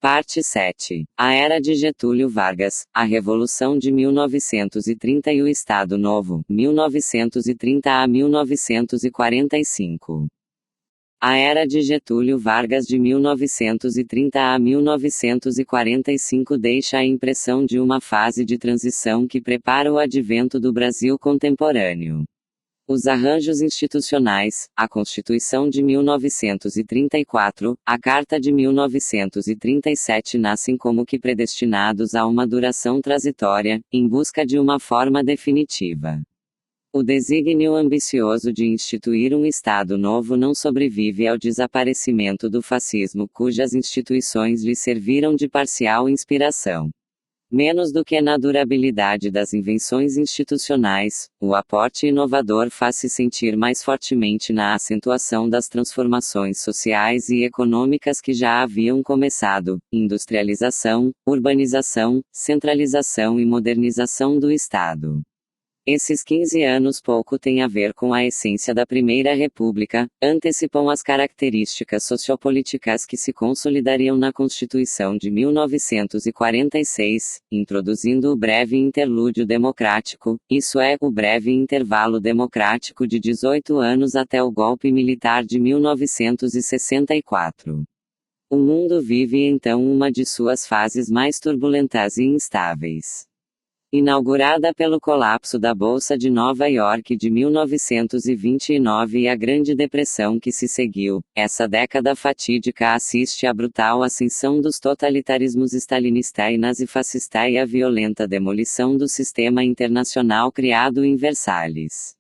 Parte 7. A Era de Getúlio Vargas, a Revolução de 1930 e o Estado Novo, 1930 a 1945. A Era de Getúlio Vargas de 1930 a 1945 deixa a impressão de uma fase de transição que prepara o advento do Brasil contemporâneo. Os arranjos institucionais, a Constituição de 1934, a Carta de 1937 nascem como que predestinados a uma duração transitória, em busca de uma forma definitiva. O desígnio ambicioso de instituir um Estado novo não sobrevive ao desaparecimento do fascismo, cujas instituições lhe serviram de parcial inspiração. Menos do que na durabilidade das invenções institucionais, o aporte inovador faz-se sentir mais fortemente na acentuação das transformações sociais e econômicas que já haviam começado: industrialização, urbanização, centralização e modernização do Estado. Esses 15 anos pouco têm a ver com a essência da Primeira República, antecipam as características sociopolíticas que se consolidariam na Constituição de 1946, introduzindo o breve interlúdio democrático, isso é, o breve intervalo democrático de 18 anos até o golpe militar de 1964. O mundo vive então uma de suas fases mais turbulentas e instáveis. Inaugurada pelo colapso da Bolsa de Nova York de 1929 e a Grande Depressão que se seguiu, essa década fatídica assiste à brutal ascensão dos totalitarismos stalinista e nazifascista e à violenta demolição do sistema internacional criado em Versalhes.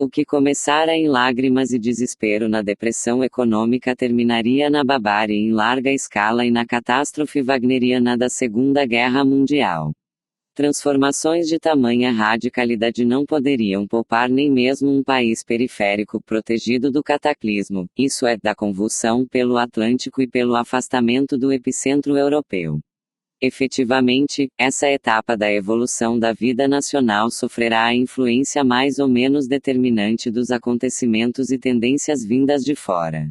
O que começara em lágrimas e desespero na depressão econômica terminaria na barbárie em larga escala e na catástrofe wagneriana da Segunda Guerra Mundial. Transformações de tamanha radicalidade não poderiam poupar nem mesmo um país periférico protegido do cataclismo, isso é, da convulsão pelo Atlântico e pelo afastamento do epicentro europeu. Efetivamente, essa etapa da evolução da vida nacional sofrerá a influência mais ou menos determinante dos acontecimentos e tendências vindas de fora.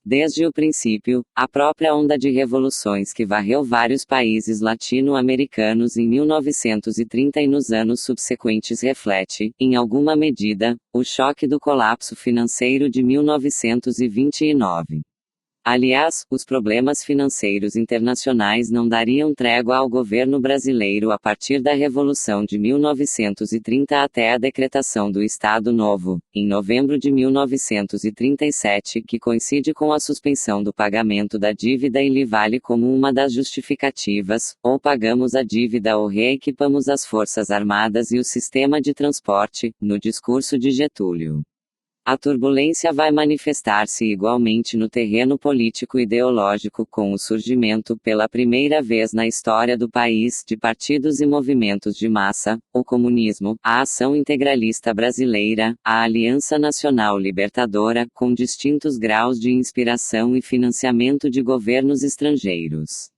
Desde o princípio, a própria onda de revoluções que varreu vários países latino-americanos em 1930 e nos anos subsequentes reflete, em alguma medida, o choque do colapso financeiro de 1929. Aliás, os problemas financeiros internacionais não dariam trégua ao governo brasileiro a partir da Revolução de 1930 até a decretação do Estado Novo, em novembro de 1937, que coincide com a suspensão do pagamento da dívida e lhe vale como uma das justificativas: ou pagamos a dívida ou reequipamos as Forças Armadas e o sistema de transporte, no discurso de Getúlio. A turbulência vai manifestar-se igualmente no terreno político-ideológico com o surgimento, pela primeira vez na história do país, de partidos e movimentos de massa: o comunismo, a Ação Integralista Brasileira, a Aliança Nacional Libertadora, com distintos graus de inspiração e financiamento de governos estrangeiros.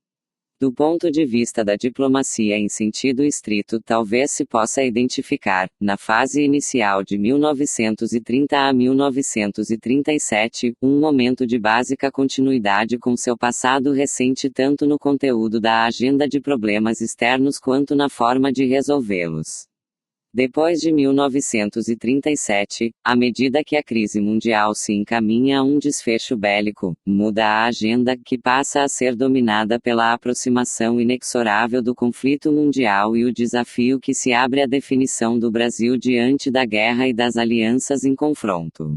Do ponto de vista da diplomacia em sentido estrito, talvez se possa identificar, na fase inicial de 1930 a 1937, um momento de básica continuidade com seu passado recente tanto no conteúdo da agenda de problemas externos quanto na forma de resolvê-los. Depois de 1937, à medida que a crise mundial se encaminha a um desfecho bélico, muda a agenda, que passa a ser dominada pela aproximação inexorável do conflito mundial e o desafio que se abre à definição do Brasil diante da guerra e das alianças em confronto.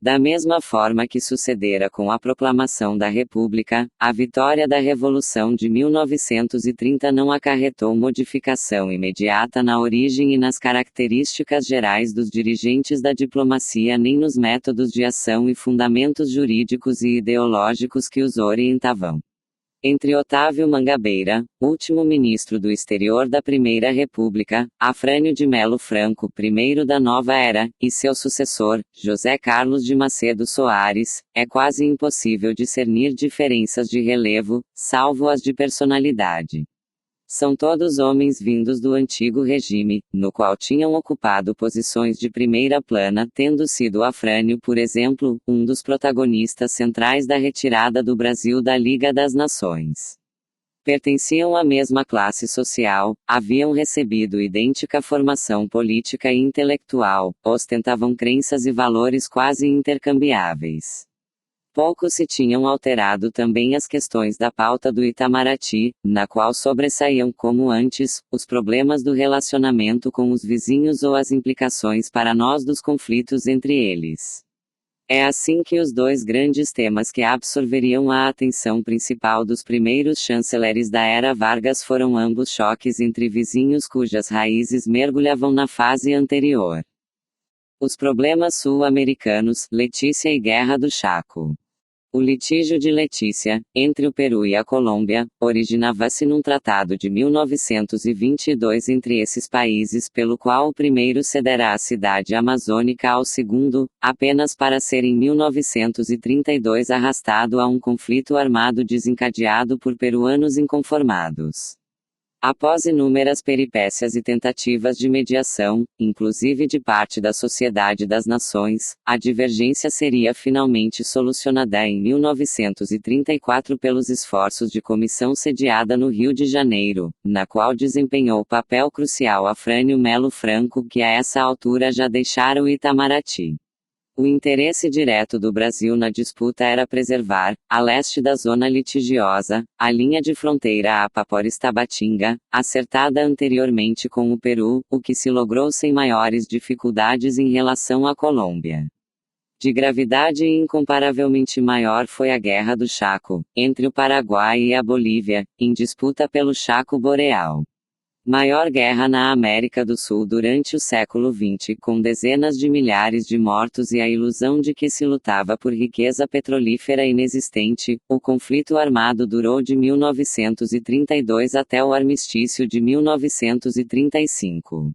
Da mesma forma que sucedera com a proclamação da República, a vitória da Revolução de 1930 não acarretou modificação imediata na origem e nas características gerais dos dirigentes da diplomacia nem nos métodos de ação e fundamentos jurídicos e ideológicos que os orientavam. Entre Otávio Mangabeira, último ministro do Exterior da Primeira República, Afrânio de Melo Franco, primeiro da Nova Era, e seu sucessor, José Carlos de Macedo Soares, é quase impossível discernir diferenças de relevo, salvo as de personalidade. São todos homens vindos do antigo regime, no qual tinham ocupado posições de primeira plana, tendo sido Afrânio, por exemplo, um dos protagonistas centrais da retirada do Brasil da Liga das Nações. Pertenciam à mesma classe social, haviam recebido idêntica formação política e intelectual, ostentavam crenças e valores quase intercambiáveis. Pouco se tinham alterado também as questões da pauta do Itamaraty, na qual sobressaíam como antes, os problemas do relacionamento com os vizinhos ou as implicações para nós dos conflitos entre eles. É assim que os dois grandes temas que absorveriam a atenção principal dos primeiros chanceleres da era Vargas foram ambos choques entre vizinhos cujas raízes mergulhavam na fase anterior. Os problemas sul-americanos, Letícia e Guerra do Chaco. O litígio de Letícia, entre o Peru e a Colômbia, originava-se num tratado de 1922 entre esses países pelo qual o primeiro cederá a cidade amazônica ao segundo, apenas para ser em 1932 arrastado a um conflito armado desencadeado por peruanos inconformados. Após inúmeras peripécias e tentativas de mediação, inclusive de parte da Sociedade das Nações, a divergência seria finalmente solucionada em 1934 pelos esforços de comissão sediada no Rio de Janeiro, na qual desempenhou papel crucial Afrânio Melo Franco, que a essa altura já deixara o Itamaraty. O interesse direto do Brasil na disputa era preservar, a leste da zona litigiosa, a linha de fronteira Apapores-Tabatinga, acertada anteriormente com o Peru, o que se logrou sem maiores dificuldades em relação à Colômbia. De gravidade incomparavelmente maior foi a Guerra do Chaco, entre o Paraguai e a Bolívia, em disputa pelo Chaco Boreal. Maior guerra na América do Sul durante o século XX, com dezenas de milhares de mortos e a ilusão de que se lutava por riqueza petrolífera inexistente, o conflito armado durou de 1932 até o armistício de 1935.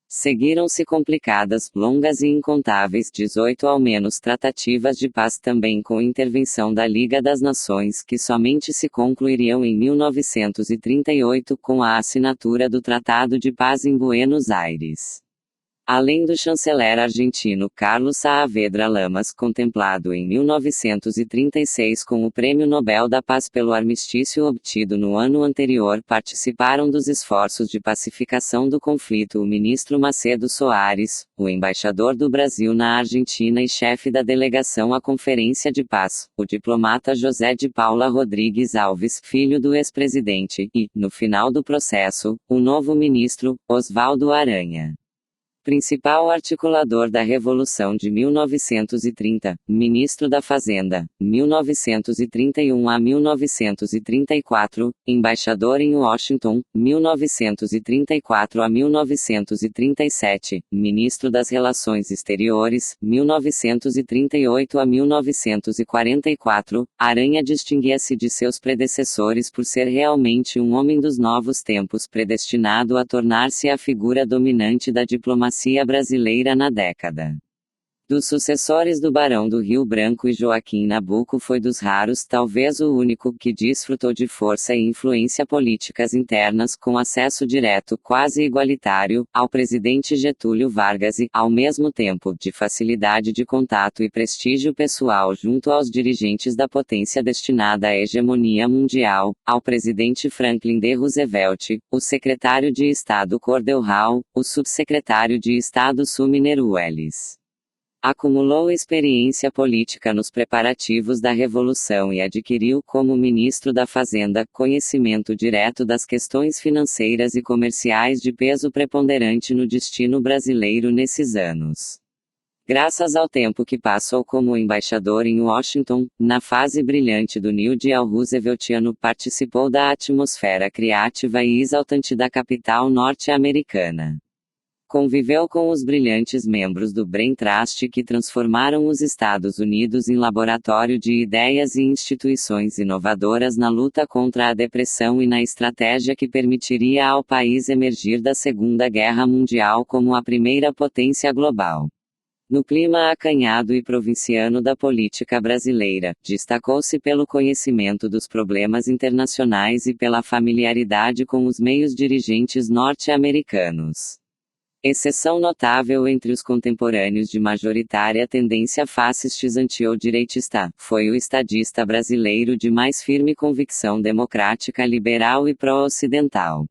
Seguiram-se complicadas, longas e incontáveis 18 ao menos tratativas de paz também com intervenção da Liga das Nações que somente se concluiriam em 1938 com a assinatura do Tratado de Paz em Buenos Aires. Além do chanceler argentino Carlos Saavedra Lamas, contemplado em 1936 com o Prêmio Nobel da Paz pelo armistício obtido no ano anterior, participaram dos esforços de pacificação do conflito o ministro Macedo Soares, o embaixador do Brasil na Argentina e chefe da delegação à Conferência de Paz, o diplomata José de Paula Rodrigues Alves, filho do ex-presidente, e, no final do processo, o novo ministro, Oswaldo Aranha. Principal articulador da Revolução de 1930, ministro da Fazenda, 1931 a 1934, embaixador em Washington, 1934 a 1937, ministro das Relações Exteriores, 1938 a 1944, Aranha distinguia-se de seus predecessores por ser realmente um homem dos novos tempos predestinado a tornar-se a figura dominante da diplomacia brasileira na década. Dos sucessores do Barão do Rio Branco e Joaquim Nabuco foi dos raros, talvez o único, que desfrutou de força e influência políticas internas com acesso direto, quase igualitário, ao presidente Getúlio Vargas e, ao mesmo tempo, de facilidade de contato e prestígio pessoal junto aos dirigentes da potência destinada à hegemonia mundial, ao presidente Franklin D. Roosevelt, o secretário de Estado Cordell Hull, o subsecretário de Estado Sumner Welles. Acumulou experiência política nos preparativos da Revolução e adquiriu, como ministro da Fazenda, conhecimento direto das questões financeiras e comerciais de peso preponderante no destino brasileiro nesses anos. Graças ao tempo que passou como embaixador em Washington, na fase brilhante do New Deal Rooseveltiano, participou da atmosfera criativa e exaltante da capital norte-americana. Conviveu com os brilhantes membros do Brain Trust que transformaram os Estados Unidos em laboratório de ideias e instituições inovadoras na luta contra a depressão e na estratégia que permitiria ao país emergir da Segunda Guerra Mundial como a primeira potência global. No clima acanhado e provinciano da política brasileira, destacou-se pelo conhecimento dos problemas internacionais e pela familiaridade com os meios dirigentes norte-americanos. Exceção notável entre os contemporâneos de majoritária tendência fascista anti-direitista, foi o estadista brasileiro de mais firme convicção democrática liberal e pró-ocidental.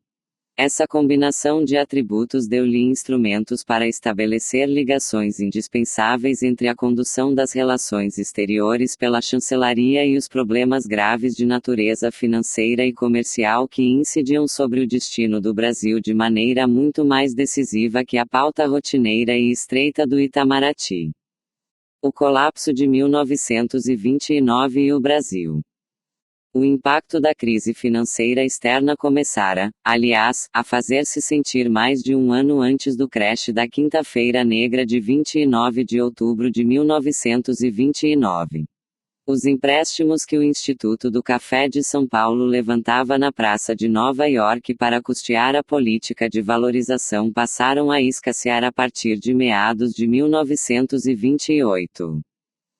Essa combinação de atributos deu-lhe instrumentos para estabelecer ligações indispensáveis entre a condução das relações exteriores pela chancelaria e os problemas graves de natureza financeira e comercial que incidiam sobre o destino do Brasil de maneira muito mais decisiva que a pauta rotineira e estreita do Itamaraty. O colapso de 1929 e o Brasil. O impacto da crise financeira externa começara, aliás, a fazer-se sentir mais de um ano antes do crash da Quinta-feira Negra de 29 de outubro de 1929. Os empréstimos que o Instituto do Café de São Paulo levantava na Praça de Nova York para custear a política de valorização passaram a escassear a partir de meados de 1928.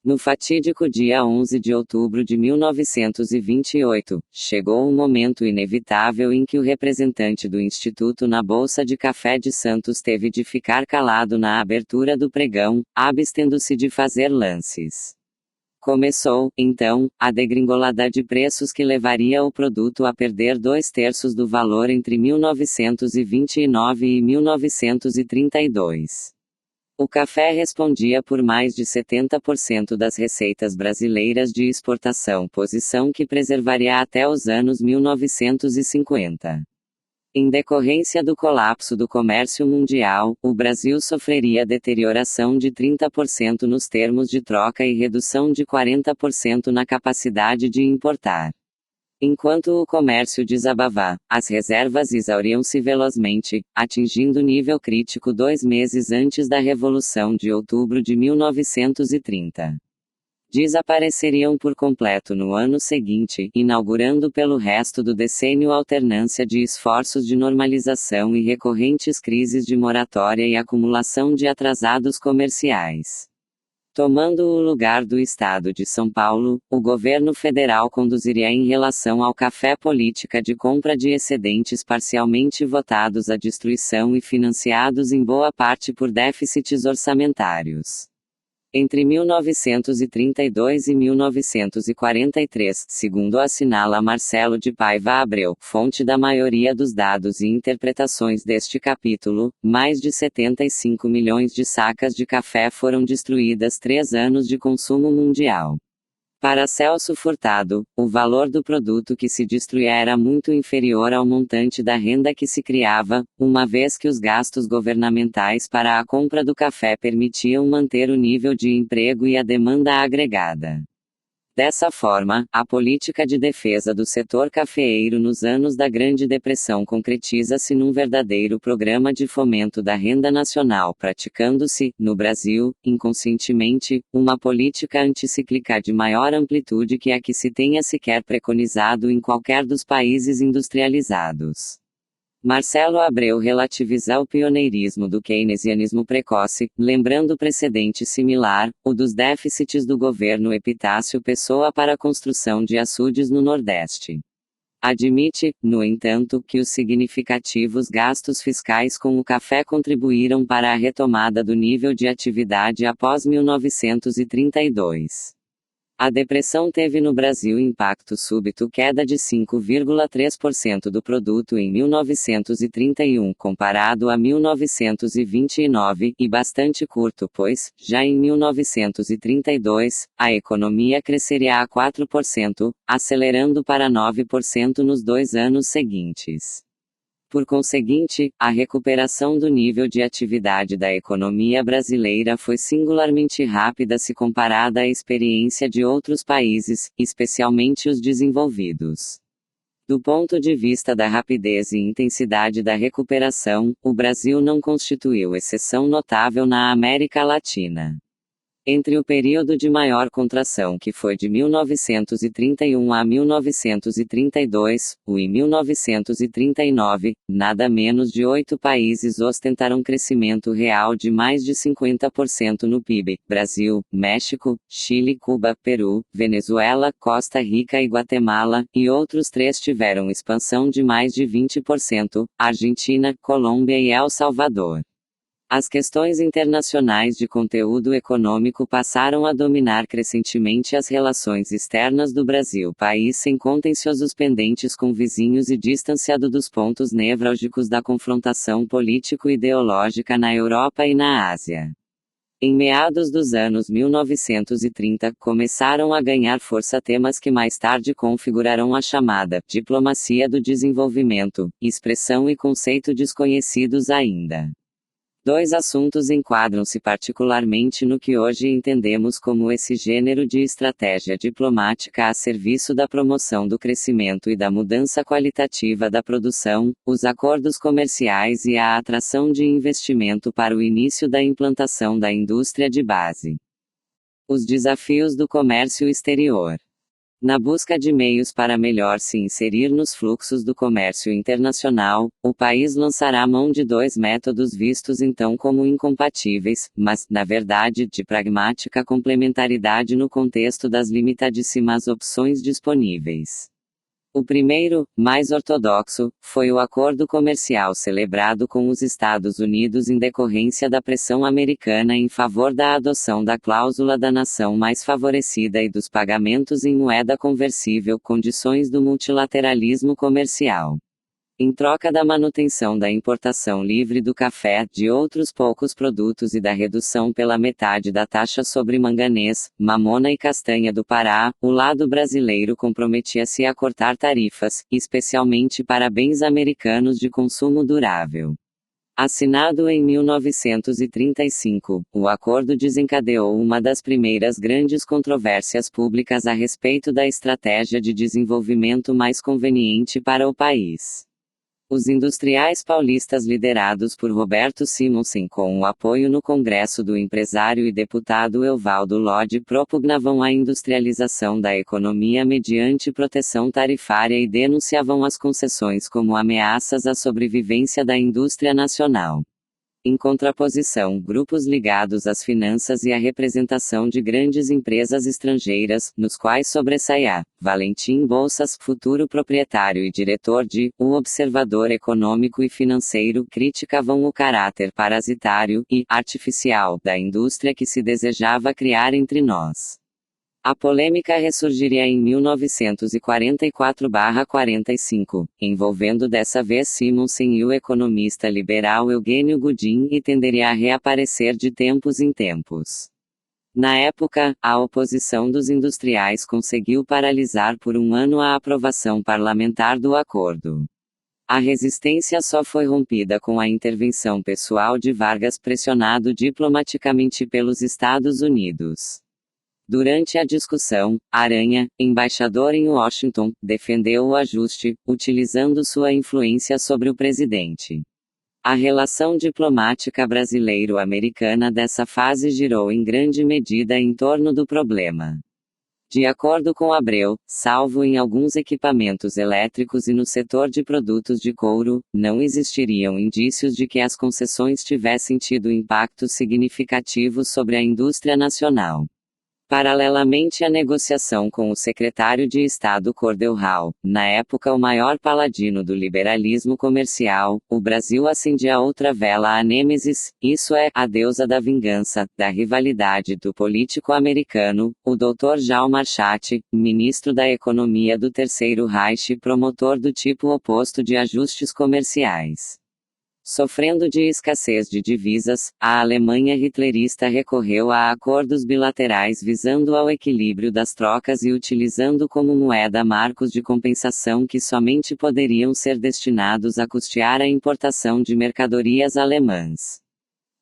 No fatídico dia 11 de outubro de 1928, chegou um momento inevitável em que o representante do Instituto na Bolsa de Café de Santos teve de ficar calado na abertura do pregão, abstendo-se de fazer lances. Começou, então, a degringolada de preços que levaria o produto a perder 2/3 do valor entre 1929 e 1932. O café respondia por mais de 70% das receitas brasileiras de exportação, posição que preservaria até os anos 1950. Em decorrência do colapso do comércio mundial, o Brasil sofreria deterioração de 30% nos termos de troca e redução de 40% na capacidade de importar. Enquanto o comércio desabava, as reservas exauriam-se velozmente, atingindo nível crítico 2 meses antes da Revolução de Outubro de 1930. Desapareceriam por completo no ano seguinte, inaugurando pelo resto do decênio alternância de esforços de normalização e recorrentes crises de moratória e acumulação de atrasados comerciais. Tomando o lugar do Estado de São Paulo, o governo federal conduziria em relação ao café política de compra de excedentes parcialmente votados à destruição e financiados em boa parte por déficits orçamentários. Entre 1932 e 1943, segundo assinala Marcelo de Paiva Abreu, fonte da maioria dos dados e interpretações deste capítulo, mais de 75 milhões de sacas de café foram destruídas 3 anos de consumo mundial. Para Celso Furtado, o valor do produto que se destruía era muito inferior ao montante da renda que se criava, uma vez que os gastos governamentais para a compra do café permitiam manter o nível de emprego e a demanda agregada. Dessa forma, a política de defesa do setor cafeeiro nos anos da Grande Depressão concretiza-se num verdadeiro programa de fomento da renda nacional, praticando-se, no Brasil, inconscientemente, uma política anticíclica de maior amplitude que a que se tenha sequer preconizado em qualquer dos países industrializados. Marcelo Abreu relativiza o pioneirismo do keynesianismo precoce, lembrando precedente similar, o dos déficits do governo Epitácio Pessoa para a construção de açudes no Nordeste. Admite, no entanto, que os significativos gastos fiscais com o café contribuíram para a retomada do nível de atividade após 1932. A depressão teve no Brasil impacto súbito, queda de 5,3% do produto em 1931 comparado a 1929, e bastante curto pois, já em 1932, a economia cresceria a 4%, acelerando para 9% nos 2 anos seguintes. Por conseguinte, a recuperação do nível de atividade da economia brasileira foi singularmente rápida se comparada à experiência de outros países, especialmente os desenvolvidos. Do ponto de vista da rapidez e intensidade da recuperação, o Brasil não constituiu exceção notável na América Latina. Entre o período de maior contração que foi de 1931 a 1932, o e 1939, nada menos de 8 países ostentaram crescimento real de mais de 50% no PIB: Brasil, México, Chile, Cuba, Peru, Venezuela, Costa Rica e Guatemala, e outros 3 tiveram expansão de mais de 20%, Argentina, Colômbia e El Salvador. As questões internacionais de conteúdo econômico passaram a dominar crescentemente as relações externas do Brasil, país sem contenciosos pendentes com vizinhos e distanciado dos pontos nevrálgicos da confrontação político-ideológica na Europa e na Ásia. Em meados dos anos 1930, começaram a ganhar força temas que mais tarde configurarão a chamada diplomacia do desenvolvimento, expressão e conceito desconhecidos ainda. Dois assuntos enquadram-se particularmente no que hoje entendemos como esse gênero de estratégia diplomática a serviço da promoção do crescimento e da mudança qualitativa da produção, os acordos comerciais e a atração de investimento para o início da implantação da indústria de base. Os desafios do comércio exterior. Na busca de meios para melhor se inserir nos fluxos do comércio internacional, o país lançará mão de dois métodos vistos então como incompatíveis, mas, na verdade, de pragmática complementaridade no contexto das limitadíssimas opções disponíveis. O primeiro, mais ortodoxo, foi o acordo comercial celebrado com os Estados Unidos em decorrência da pressão americana em favor da adoção da cláusula da nação mais favorecida e dos pagamentos em moeda conversível, condições do multilateralismo comercial. Em troca da manutenção da importação livre do café, de outros poucos produtos e da redução pela metade da taxa sobre manganês, mamona e castanha do Pará, o lado brasileiro comprometia-se a cortar tarifas, especialmente para bens americanos de consumo durável. Assinado em 1935, o acordo desencadeou uma das primeiras grandes controvérsias públicas a respeito da estratégia de desenvolvimento mais conveniente para o país. Os industriais paulistas liderados por Roberto Simonsen com o apoio no Congresso do empresário e deputado Evaldo Lodge propugnavam a industrialização da economia mediante proteção tarifária e denunciavam as concessões como ameaças à sobrevivência da indústria nacional. Em contraposição, grupos ligados às finanças e à representação de grandes empresas estrangeiras, nos quais sobressaia Valentim Bolsas, futuro proprietário e diretor de O Observador Econômico e Financeiro, criticavam o caráter parasitário e artificial da indústria que se desejava criar entre nós. A polêmica ressurgiria em 1944/45, envolvendo dessa vez Simonsen e o economista liberal Eugênio Goodin, e tenderia a reaparecer de tempos em tempos. Na época, a oposição dos industriais conseguiu paralisar por um ano a aprovação parlamentar do acordo. A resistência só foi rompida com a intervenção pessoal de Vargas, pressionado diplomaticamente pelos Estados Unidos. Durante a discussão, Aranha, embaixador em Washington, defendeu o ajuste, utilizando sua influência sobre o presidente. A relação diplomática brasileiro-americana dessa fase girou em grande medida em torno do problema. De acordo com Abreu, salvo em alguns equipamentos elétricos e no setor de produtos de couro, não existiriam indícios de que as concessões tivessem tido impactos significativos sobre a indústria nacional. Paralelamente à negociação com o secretário de Estado Cordell Hull, na época o maior paladino do liberalismo comercial, o Brasil acendia outra vela à nêmesis, isso é, a deusa da vingança, da rivalidade do político americano, o Dr. Jaume Archat, ministro da Economia do Terceiro Reich e promotor do tipo oposto de ajustes comerciais. Sofrendo de escassez de divisas, a Alemanha hitlerista recorreu a acordos bilaterais visando ao equilíbrio das trocas e utilizando como moeda marcos de compensação que somente poderiam ser destinados a custear a importação de mercadorias alemãs.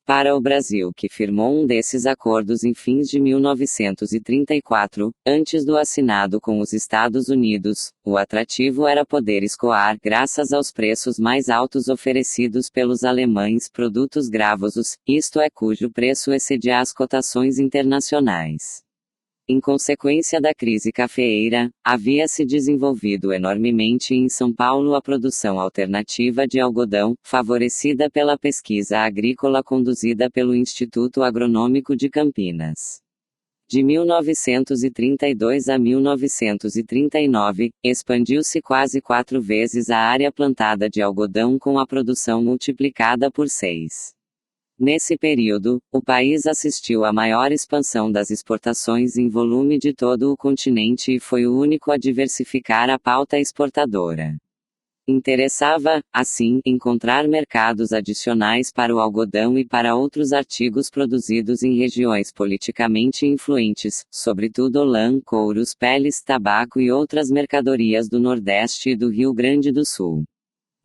Para o Brasil, que firmou um desses acordos em fins de 1934, antes do assinado com os Estados Unidos, o atrativo era poder escoar, graças aos preços mais altos oferecidos pelos alemães, produtos gravosos, isto é, cujo preço excedia as cotações internacionais. Em consequência da crise cafeeira, havia se desenvolvido enormemente em São Paulo a produção alternativa de algodão, favorecida pela pesquisa agrícola conduzida pelo Instituto Agronômico de Campinas. De 1932 a 1939, expandiu-se quase 4 vezes a área plantada de algodão com a produção multiplicada por 6. Nesse período, o país assistiu à maior expansão das exportações em volume de todo o continente e foi o único a diversificar a pauta exportadora. Interessava, assim, encontrar mercados adicionais para o algodão e para outros artigos produzidos em regiões politicamente influentes, sobretudo lã, couros, peles, tabaco e outras mercadorias do Nordeste e do Rio Grande do Sul.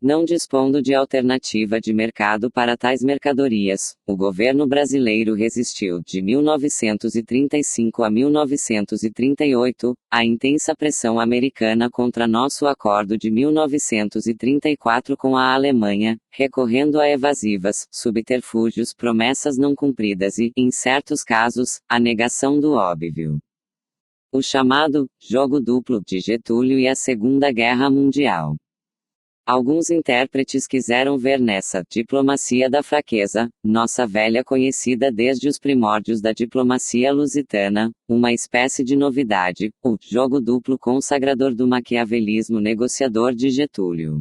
Não dispondo de alternativa de mercado para tais mercadorias, o governo brasileiro resistiu, de 1935 a 1938, à intensa pressão americana contra nosso acordo de 1934 com a Alemanha, recorrendo a evasivas, subterfúgios, promessas não cumpridas e, em certos casos, a negação do óbvio. O chamado jogo duplo de Getúlio e a Segunda Guerra Mundial. Alguns intérpretes quiseram ver nessa diplomacia da fraqueza, nossa velha conhecida desde os primórdios da diplomacia lusitana, uma espécie de novidade, o jogo duplo consagrador do maquiavelismo negociador de Getúlio.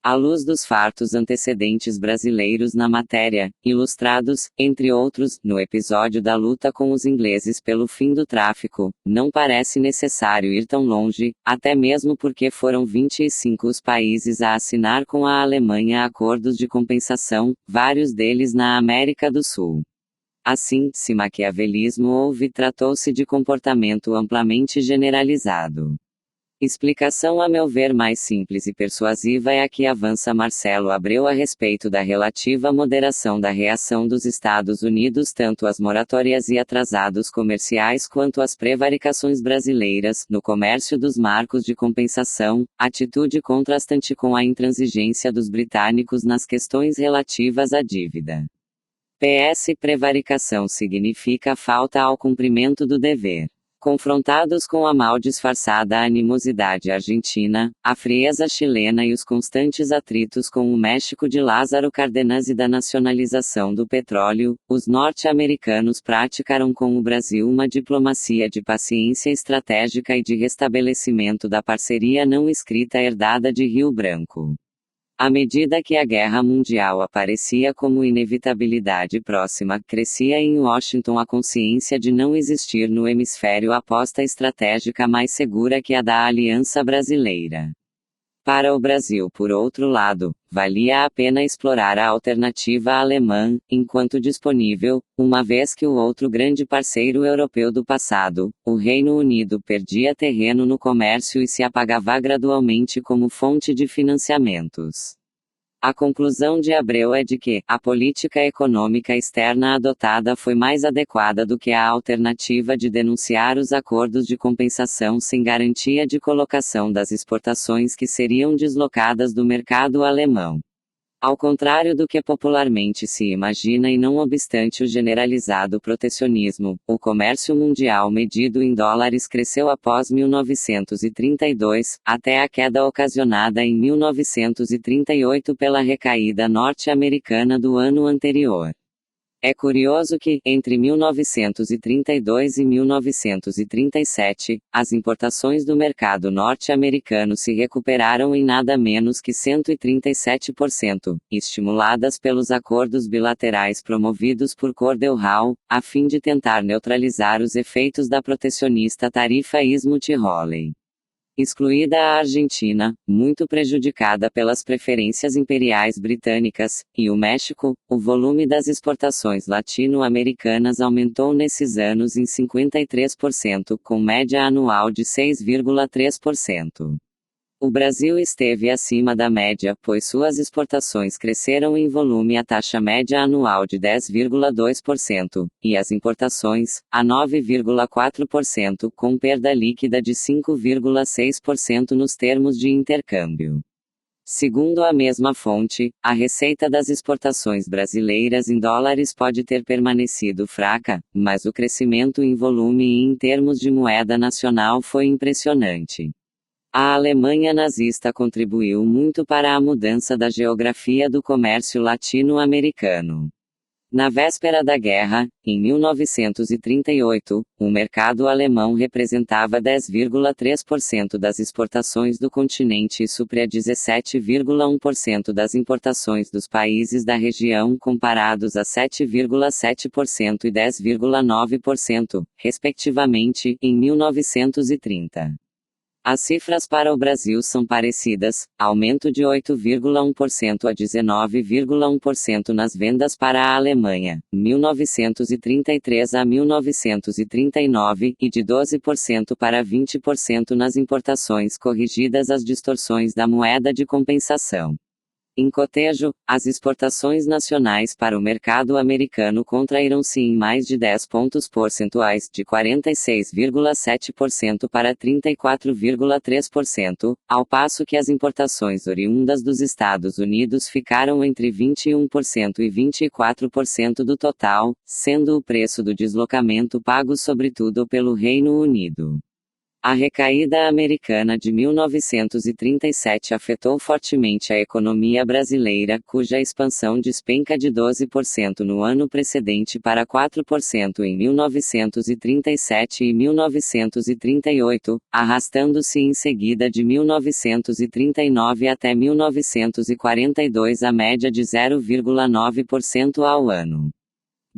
À luz dos fartos antecedentes brasileiros na matéria, ilustrados, entre outros, no episódio da luta com os ingleses pelo fim do tráfico, não parece necessário ir tão longe, até mesmo porque foram 25 os países a assinar com a Alemanha acordos de compensação, vários deles na América do Sul. Assim, se maquiavelismo houve, tratou-se de comportamento amplamente generalizado. Explicação a meu ver mais simples e persuasiva é a que avança Marcelo Abreu a respeito da relativa moderação da reação dos Estados Unidos tanto às moratórias e atrasados comerciais quanto às prevaricações brasileiras, no comércio dos marcos de compensação, atitude contrastante com a intransigência dos britânicos nas questões relativas à dívida. PS Prevaricação significa falta ao cumprimento do dever. Confrontados com a mal disfarçada animosidade argentina, a frieza chilena e os constantes atritos com o México de Lázaro Cárdenas e da nacionalização do petróleo, os norte-americanos praticaram com o Brasil uma diplomacia de paciência estratégica e de restabelecimento da parceria não escrita herdada de Rio Branco. À medida que a guerra mundial aparecia como inevitabilidade próxima, crescia em Washington a consciência de não existir no hemisfério aposta estratégica mais segura que a da Aliança Brasileira. Para o Brasil, por outro lado, valia a pena explorar a alternativa alemã, enquanto disponível, uma vez que o outro grande parceiro europeu do passado, o Reino Unido, perdia terreno no comércio e se apagava gradualmente como fonte de financiamentos. A conclusão de Abreu é de que a política econômica externa adotada foi mais adequada do que a alternativa de denunciar os acordos de compensação sem garantia de colocação das exportações que seriam deslocadas do mercado alemão. Ao contrário do que popularmente se imagina e não obstante o generalizado protecionismo, o comércio mundial medido em dólares cresceu após 1932, até a queda ocasionada em 1938 pela recaída norte-americana do ano anterior. É curioso que, entre 1932 e 1937, as importações do mercado norte-americano se recuperaram em nada menos que 137%, estimuladas pelos acordos bilaterais promovidos por Cordell Hull, a fim de tentar neutralizar os efeitos da protecionista tarifa Smoot-Hawley. Excluída a Argentina, muito prejudicada pelas preferências imperiais britânicas, e o México, o volume das exportações latino-americanas aumentou nesses anos em 53%, com média anual de 6,3%. O Brasil esteve acima da média, pois suas exportações cresceram em volume a taxa média anual de 10,2%, e as importações, a 9,4%, com perda líquida de 5,6% nos termos de intercâmbio. Segundo a mesma fonte, a receita das exportações brasileiras em dólares pode ter permanecido fraca, mas o crescimento em volume e em termos de moeda nacional foi impressionante. A Alemanha nazista contribuiu muito para a mudança da geografia do comércio latino-americano. Na véspera da guerra, em 1938, o mercado alemão representava 10,3% das exportações do continente e supria 17,1% das importações dos países da região, comparados a 7,7% e 10,9%, respectivamente, em 1930. As cifras para o Brasil são parecidas, aumento de 8,1% a 19,1% nas vendas para a Alemanha, 1933 a 1939, e de 12% para 20% nas importações corrigidas às distorções da moeda de compensação. Em cotejo, as exportações nacionais para o mercado americano contraíram-se em mais de 10 pontos percentuais, de 46,7% para 34,3%, ao passo que as importações oriundas dos Estados Unidos ficaram entre 21% e 24% do total, sendo o preço do deslocamento pago sobretudo pelo Reino Unido. A recaída americana de 1937 afetou fortemente a economia brasileira, cuja expansão despenca de 12% no ano precedente para 4% em 1937 e 1938, arrastando-se em seguida de 1939 até 1942 a média de 0,9% ao ano.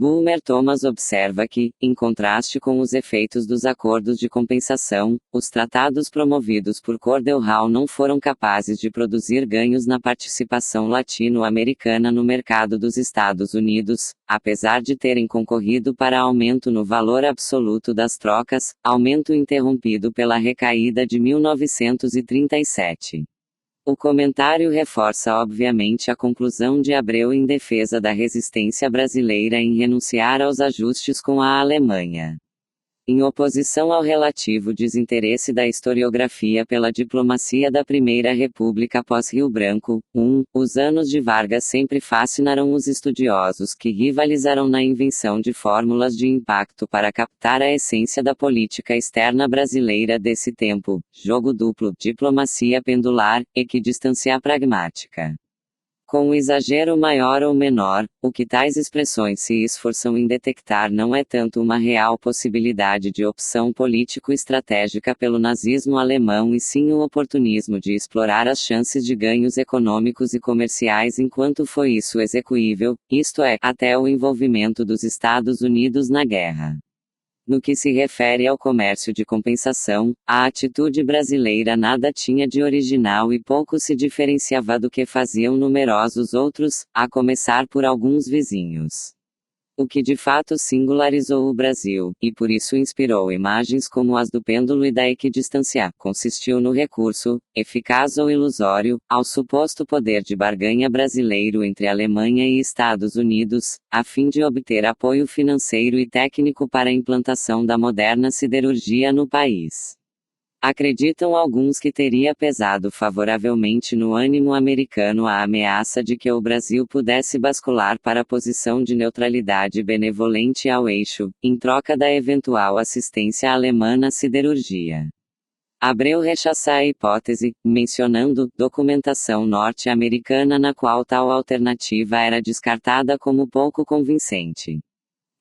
Bulmer Thomas observa que, em contraste com os efeitos dos acordos de compensação, os tratados promovidos por Cordell Hull não foram capazes de produzir ganhos na participação latino-americana no mercado dos Estados Unidos, apesar de terem concorrido para aumento no valor absoluto das trocas, aumento interrompido pela recaída de 1937. O comentário reforça obviamente a conclusão de Abreu em defesa da resistência brasileira em renunciar aos ajustes com a Alemanha. Em oposição ao relativo desinteresse da historiografia pela diplomacia da Primeira República pós-Rio Branco, os anos de Vargas sempre fascinaram os estudiosos que rivalizaram na invenção de fórmulas de impacto para captar a essência da política externa brasileira desse tempo: jogo duplo, diplomacia pendular, equidistância pragmática. Com o exagero maior ou menor, o que tais expressões se esforçam em detectar não é tanto uma real possibilidade de opção político-estratégica pelo nazismo alemão e sim o oportunismo de explorar as chances de ganhos econômicos e comerciais enquanto foi isso execuível, isto é, até o envolvimento dos Estados Unidos na guerra. No que se refere ao comércio de compensação, a atitude brasileira nada tinha de original e pouco se diferenciava do que faziam numerosos outros, a começar por alguns vizinhos. O que de fato singularizou o Brasil, e por isso inspirou imagens como as do pêndulo e da equidistância, consistiu no recurso, eficaz ou ilusório, ao suposto poder de barganha brasileiro entre Alemanha e Estados Unidos, a fim de obter apoio financeiro e técnico para a implantação da moderna siderurgia no país. Acreditam alguns que teria pesado favoravelmente no ânimo americano a ameaça de que o Brasil pudesse bascular para a posição de neutralidade benevolente ao eixo, em troca da eventual assistência alemã na siderurgia. Abreu rechaça a hipótese, mencionando documentação norte-americana na qual tal alternativa era descartada como pouco convincente.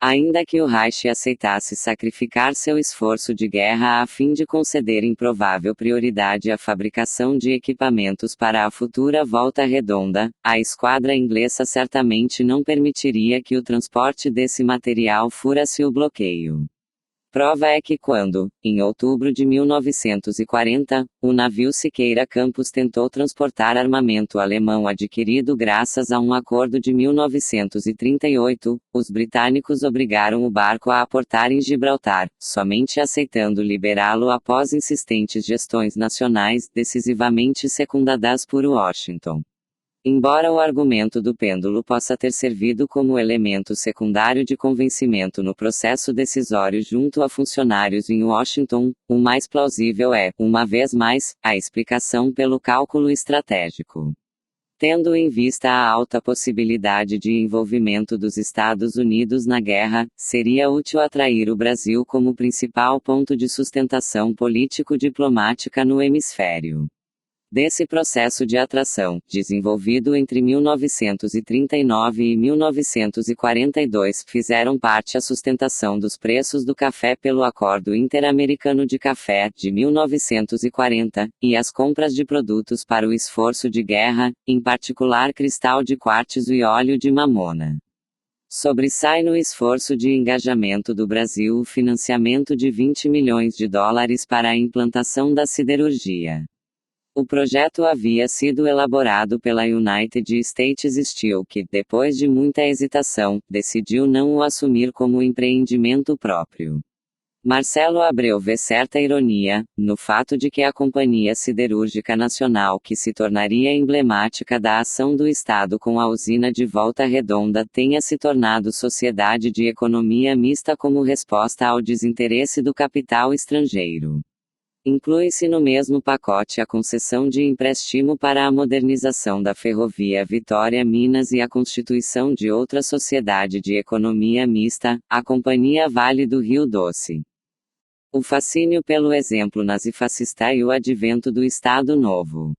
Ainda que o Reich aceitasse sacrificar seu esforço de guerra a fim de conceder improvável prioridade à fabricação de equipamentos para a futura Volta Redonda, a esquadra inglesa certamente não permitiria que o transporte desse material furasse o bloqueio. Prova é que quando, em outubro de 1940, o navio Siqueira Campos tentou transportar armamento alemão adquirido graças a um acordo de 1938, os britânicos obrigaram o barco a aportar em Gibraltar, somente aceitando liberá-lo após insistentes gestões nacionais, decisivamente secundadas por Washington. Embora o argumento do pêndulo possa ter servido como elemento secundário de convencimento no processo decisório junto a funcionários em Washington, o mais plausível é, uma vez mais, a explicação pelo cálculo estratégico. Tendo em vista a alta possibilidade de envolvimento dos Estados Unidos na guerra, seria útil atrair o Brasil como principal ponto de sustentação político-diplomática no hemisfério. Desse processo de atração, desenvolvido entre 1939 e 1942, fizeram parte a sustentação dos preços do café pelo Acordo Interamericano de Café, de 1940, e as compras de produtos para o esforço de guerra, em particular cristal de quartzo e óleo de mamona. Sobressai no esforço de engajamento do Brasil o financiamento de 20 milhões de dólares para a implantação da siderurgia. O projeto havia sido elaborado pela United States Steel que, depois de muita hesitação, decidiu não o assumir como empreendimento próprio. Marcelo Abreu vê certa ironia no fato de que a Companhia Siderúrgica Nacional, que se tornaria emblemática da ação do Estado com a usina de Volta Redonda, tenha se tornado sociedade de economia mista como resposta ao desinteresse do capital estrangeiro. Inclui-se no mesmo pacote a concessão de empréstimo para a modernização da ferrovia Vitória-Minas e a constituição de outra sociedade de economia mista, a Companhia Vale do Rio Doce. O fascínio pelo exemplo nazifascista e o advento do Estado Novo.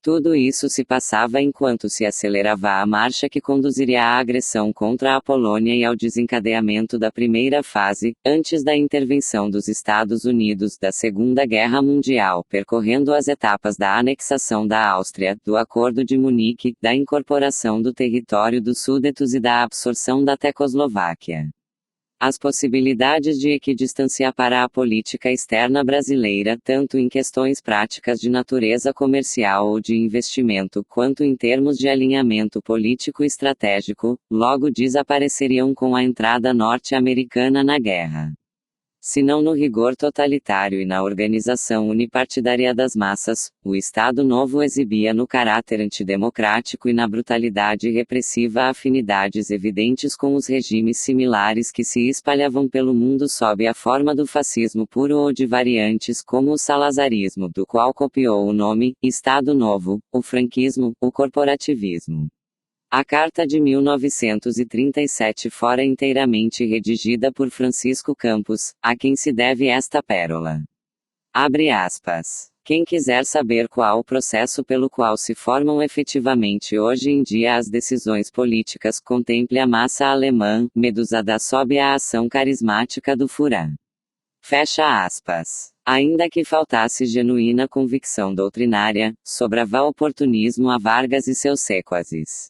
Tudo isso se passava enquanto se acelerava a marcha que conduziria à agressão contra a Polônia e ao desencadeamento da primeira fase, antes da intervenção dos Estados Unidos, da Segunda Guerra Mundial, percorrendo as etapas da anexação da Áustria, do Acordo de Munique, da incorporação do território dos Súdetos e da absorção da Tecoslováquia. As possibilidades de equidistância para a política externa brasileira, tanto em questões práticas de natureza comercial ou de investimento, quanto em termos de alinhamento político estratégico, logo desapareceriam com a entrada norte-americana na guerra. Se não no rigor totalitário e na organização unipartidária das massas, o Estado Novo exibia no caráter antidemocrático e na brutalidade repressiva afinidades evidentes com os regimes similares que se espalhavam pelo mundo sob a forma do fascismo puro ou de variantes como o salazarismo, do qual copiou o nome, Estado Novo, o franquismo, o corporativismo. A Carta de 1937 fora inteiramente redigida por Francisco Campos, a quem se deve esta pérola. Abre aspas. Quem quiser saber qual o processo pelo qual se formam efetivamente hoje em dia as decisões políticas, contemple a massa alemã, medusada sob a ação carismática do Furã. Fecha aspas. Ainda que faltasse genuína convicção doutrinária, sobrava oportunismo a Vargas e seus séquazes.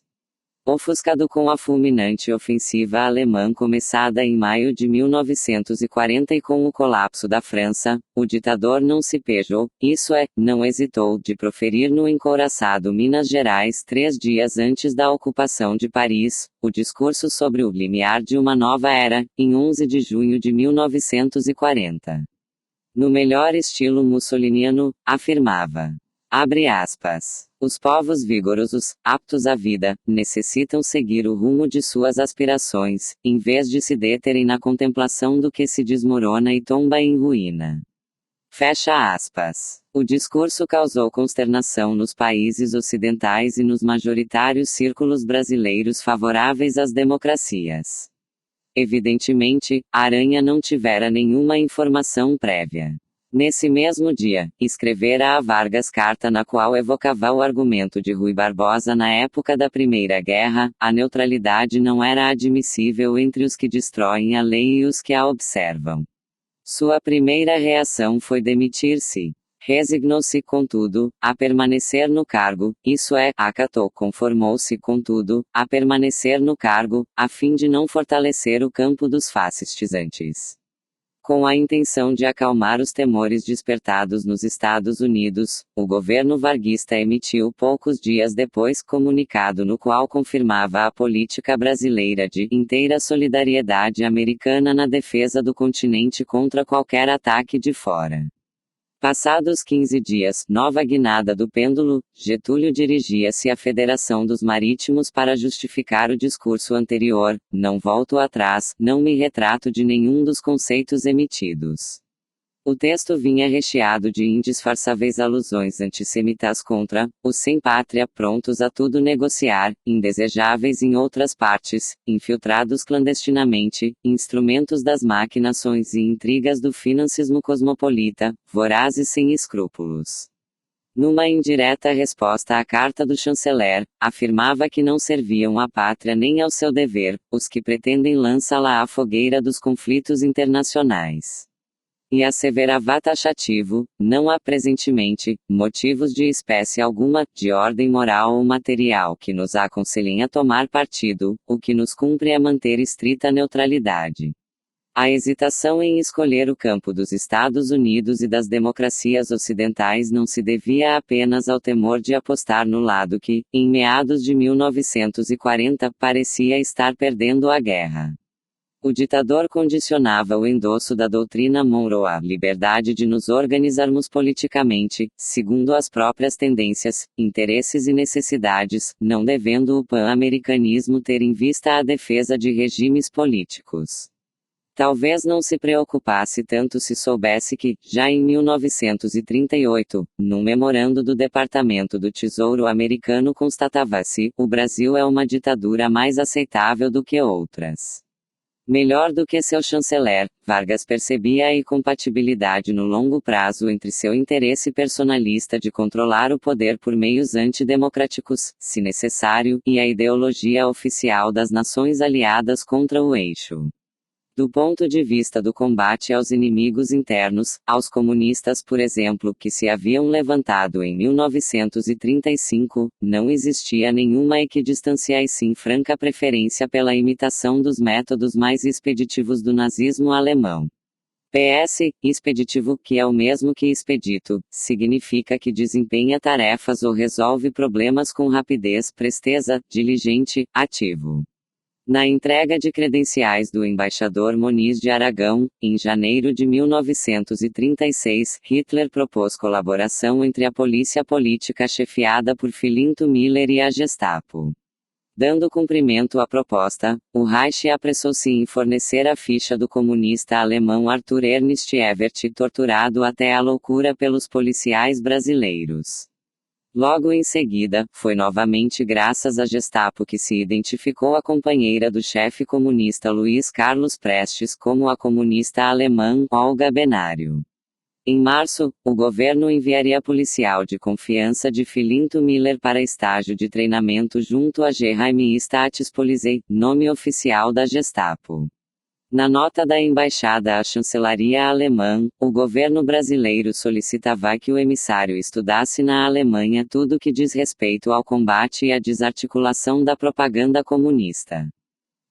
Ofuscado com a fulminante ofensiva alemã começada em maio de 1940 e com o colapso da França, o ditador não se pejou, isso é, não hesitou, de proferir no encouraçado Minas Gerais 3 dias antes da ocupação de Paris, o discurso sobre o limiar de uma nova era, em 11 de junho de 1940. No melhor estilo mussoliniano, afirmava. Abre aspas. Os povos vigorosos, aptos à vida, necessitam seguir o rumo de suas aspirações, em vez de se deterem na contemplação do que se desmorona e tomba em ruína. Fecha aspas. O discurso causou consternação nos países ocidentais e nos majoritários círculos brasileiros favoráveis às democracias. Evidentemente, Aranha não tivera nenhuma informação prévia. Nesse mesmo dia, escrevera a Vargas carta na qual evocava o argumento de Rui Barbosa na época da Primeira Guerra: a neutralidade não era admissível entre os que destroem a lei e os que a observam. Sua primeira reação foi demitir-se. Resignou-se, contudo, a permanecer no cargo, isso é, acatou, conformou-se, contudo, a permanecer no cargo, a fim de não fortalecer o campo dos fascistizantes. Com a intenção de acalmar os temores despertados nos Estados Unidos, o governo varguista emitiu poucos dias depois comunicado no qual confirmava a política brasileira de inteira solidariedade americana na defesa do continente contra qualquer ataque de fora. Passados 15 dias, nova guinada do pêndulo, Getúlio dirigia-se à Federação dos Marítimos para justificar o discurso anterior: não volto atrás, não me retrato de nenhum dos conceitos emitidos. O texto vinha recheado de indisfarçáveis alusões antissemitas contra os sem-pátria, prontos a tudo negociar, indesejáveis em outras partes, infiltrados clandestinamente, instrumentos das maquinações e intrigas do financismo cosmopolita, vorazes sem escrúpulos. Numa indireta resposta à carta do chanceler, afirmava que não serviam à pátria nem ao seu dever, os que pretendem lançá-la à fogueira dos conflitos internacionais. E asseverava taxativo, não há presentemente, motivos de espécie alguma, de ordem moral ou material que nos aconselhem a tomar partido, o que nos cumpre é manter estrita neutralidade. A hesitação em escolher o campo dos Estados Unidos e das democracias ocidentais não se devia apenas ao temor de apostar no lado que, em meados de 1940, parecia estar perdendo a guerra. O ditador condicionava o endosso da doutrina Monroe à liberdade de nos organizarmos politicamente, segundo as próprias tendências, interesses e necessidades, não devendo o pan-americanismo ter em vista a defesa de regimes políticos. Talvez não se preocupasse tanto se soubesse que, já em 1938, num memorando do Departamento do Tesouro americano constatava-se: o Brasil é uma ditadura mais aceitável do que outras. Melhor do que seu chanceler, Vargas percebia a incompatibilidade no longo prazo entre seu interesse personalista de controlar o poder por meios antidemocráticos, se necessário, e a ideologia oficial das nações aliadas contra o eixo. Do ponto de vista do combate aos inimigos internos, aos comunistas, por exemplo, que se haviam levantado em 1935, não existia nenhuma equidistância e sim franca preferência pela imitação dos métodos mais expeditivos do nazismo alemão. PS, expeditivo, que é o mesmo que expedito, significa que desempenha tarefas ou resolve problemas com rapidez, presteza, diligente, ativo. Na entrega de credenciais do embaixador Moniz de Aragão, em janeiro de 1936, Hitler propôs colaboração entre a polícia política chefiada por Filinto Miller e a Gestapo. Dando cumprimento à proposta, o Reich apressou-se em fornecer a ficha do comunista alemão Arthur Ernst Evert, torturado até a loucura pelos policiais brasileiros. Logo em seguida, foi novamente graças à Gestapo que se identificou a companheira do chefe comunista Luiz Carlos Prestes como a comunista alemã Olga Benário. Em março, o governo enviaria policial de confiança de Filinto Miller para estágio de treinamento junto a Geheime Staatspolizei, nome oficial da Gestapo. Na nota da embaixada à chancelaria alemã, o governo brasileiro solicitava que o emissário estudasse na Alemanha tudo que diz respeito ao combate e à desarticulação da propaganda comunista.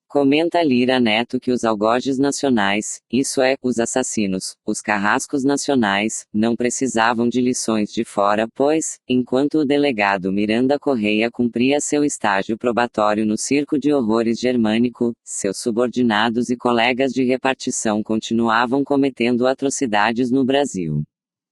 Comenta Lira Neto que os algojes nacionais, isso é, os assassinos, os carrascos nacionais, não precisavam de lições de fora, pois, enquanto o delegado Miranda Correia cumpria seu estágio probatório no circo de horrores germânico, seus subordinados e colegas de repartição continuavam cometendo atrocidades no Brasil.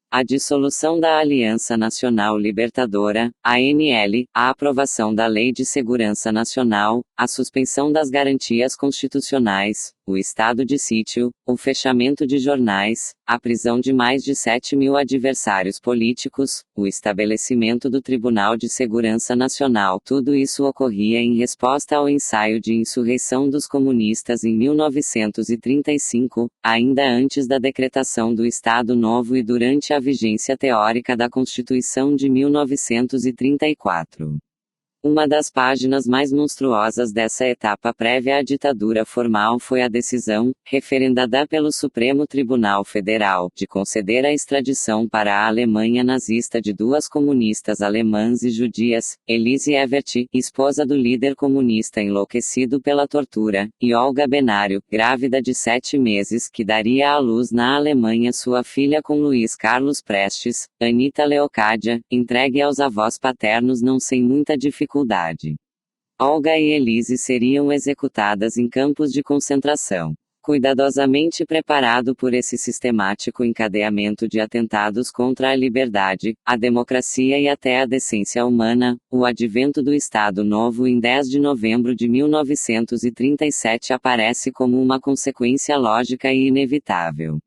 A dissolução da Aliança Nacional Libertadora, ANL, a aprovação da Lei de Segurança Nacional, a suspensão das garantias constitucionais, o estado de sítio, o fechamento de jornais, a prisão de mais de 7.000 adversários políticos, o estabelecimento do Tribunal de Segurança Nacional, tudo isso ocorria em resposta ao ensaio de insurreição dos comunistas em 1935, ainda antes da decretação do Estado Novo e durante a vigência teórica da Constituição de 1934. Uma das páginas mais monstruosas dessa etapa prévia à ditadura formal foi a decisão, referendada pelo Supremo Tribunal Federal, de conceder a extradição para a Alemanha nazista de duas comunistas alemãs e judias, Elise Evert, esposa do líder comunista enlouquecido pela tortura, e Olga Benário, grávida de 7 meses, que daria à luz na Alemanha sua filha com Luiz Carlos Prestes, Anita Leocádia, entregue aos avós paternos não sem muita dificuldade. Olga e Elise seriam executadas em campos de concentração. Cuidadosamente preparado por esse sistemático encadeamento de atentados contra a liberdade, a democracia e até a decência humana, o advento do Estado Novo em 10 de novembro de 1937 aparece como uma consequência lógica e inevitável.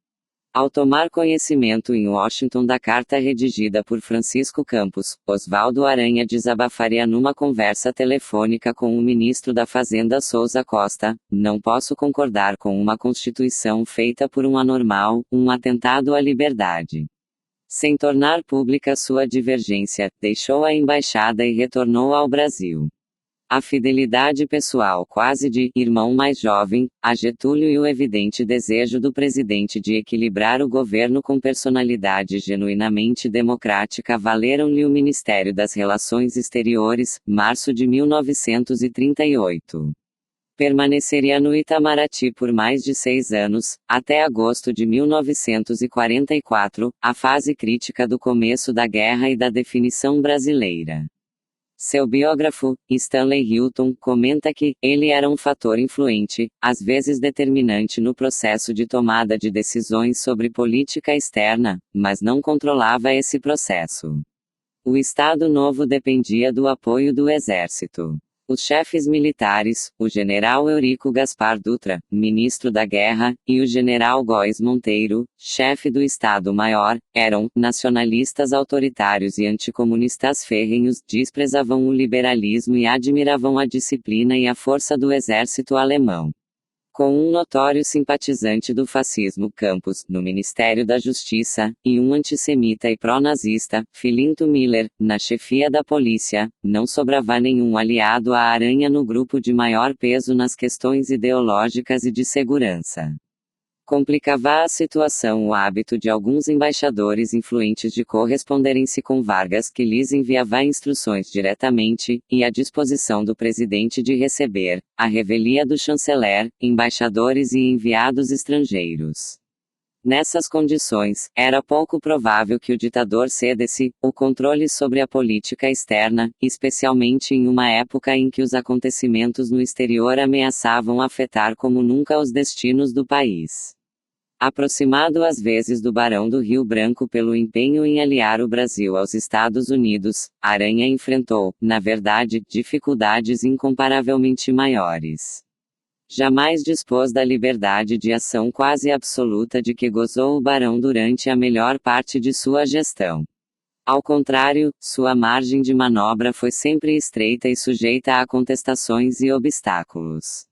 Ao tomar conhecimento em Washington da carta redigida por Francisco Campos, Oswaldo Aranha desabafaria numa conversa telefônica com o ministro da Fazenda Souza Costa: "Não posso concordar com uma Constituição feita por um anormal, um atentado à liberdade." Sem tornar pública sua divergência, deixou a embaixada e retornou ao Brasil. A fidelidade pessoal quase de irmão mais jovem a Getúlio e o evidente desejo do presidente de equilibrar o governo com personalidade genuinamente democrática valeram-lhe o Ministério das Relações Exteriores, março de 1938. Permaneceria no Itamaraty por mais de 6 anos, até agosto de 1944, a fase crítica do começo da guerra e da definição brasileira. Seu biógrafo, Stanley Hilton, comenta que ele era um fator influente, às vezes determinante no processo de tomada de decisões sobre política externa, mas não controlava esse processo. O Estado Novo dependia do apoio do Exército. Os chefes militares, o general Eurico Gaspar Dutra, ministro da Guerra, e o general Góes Monteiro, chefe do Estado-Maior, eram nacionalistas autoritários e anticomunistas ferrenhos, desprezavam o liberalismo e admiravam a disciplina e a força do exército alemão. Com um notório simpatizante do fascismo, Campos, no Ministério da Justiça, e um antissemita e pró-nazista, Filinto Miller, na chefia da polícia, não sobrava nenhum aliado à Aranha no grupo de maior peso nas questões ideológicas e de segurança. Complicava a situação o hábito de alguns embaixadores influentes de corresponderem-se com Vargas, que lhes enviava instruções diretamente, e a disposição do presidente de receber, à revelia do chanceler, embaixadores e enviados estrangeiros. Nessas condições, era pouco provável que o ditador cedesse o controle sobre a política externa, especialmente em uma época em que os acontecimentos no exterior ameaçavam afetar como nunca os destinos do país. Aproximado às vezes do Barão do Rio Branco pelo empenho em aliar o Brasil aos Estados Unidos, Aranha enfrentou, na verdade, dificuldades incomparavelmente maiores. Jamais dispôs da liberdade de ação quase absoluta de que gozou o Barão durante a melhor parte de sua gestão. Ao contrário, sua margem de manobra foi sempre estreita e sujeita a contestações e obstáculos.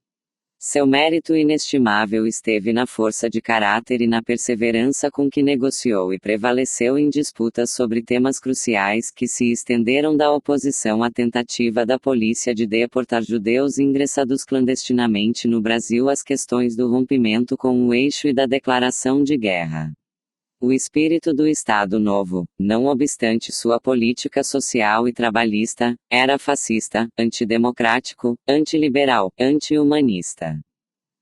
Seu mérito inestimável esteve na força de caráter e na perseverança com que negociou e prevaleceu em disputas sobre temas cruciais que se estenderam da oposição à tentativa da polícia de deportar judeus ingressados clandestinamente no Brasil às questões do rompimento com o eixo e da declaração de guerra. O espírito do Estado Novo, não obstante sua política social e trabalhista, era fascista, antidemocrático, antiliberal, anti-humanista.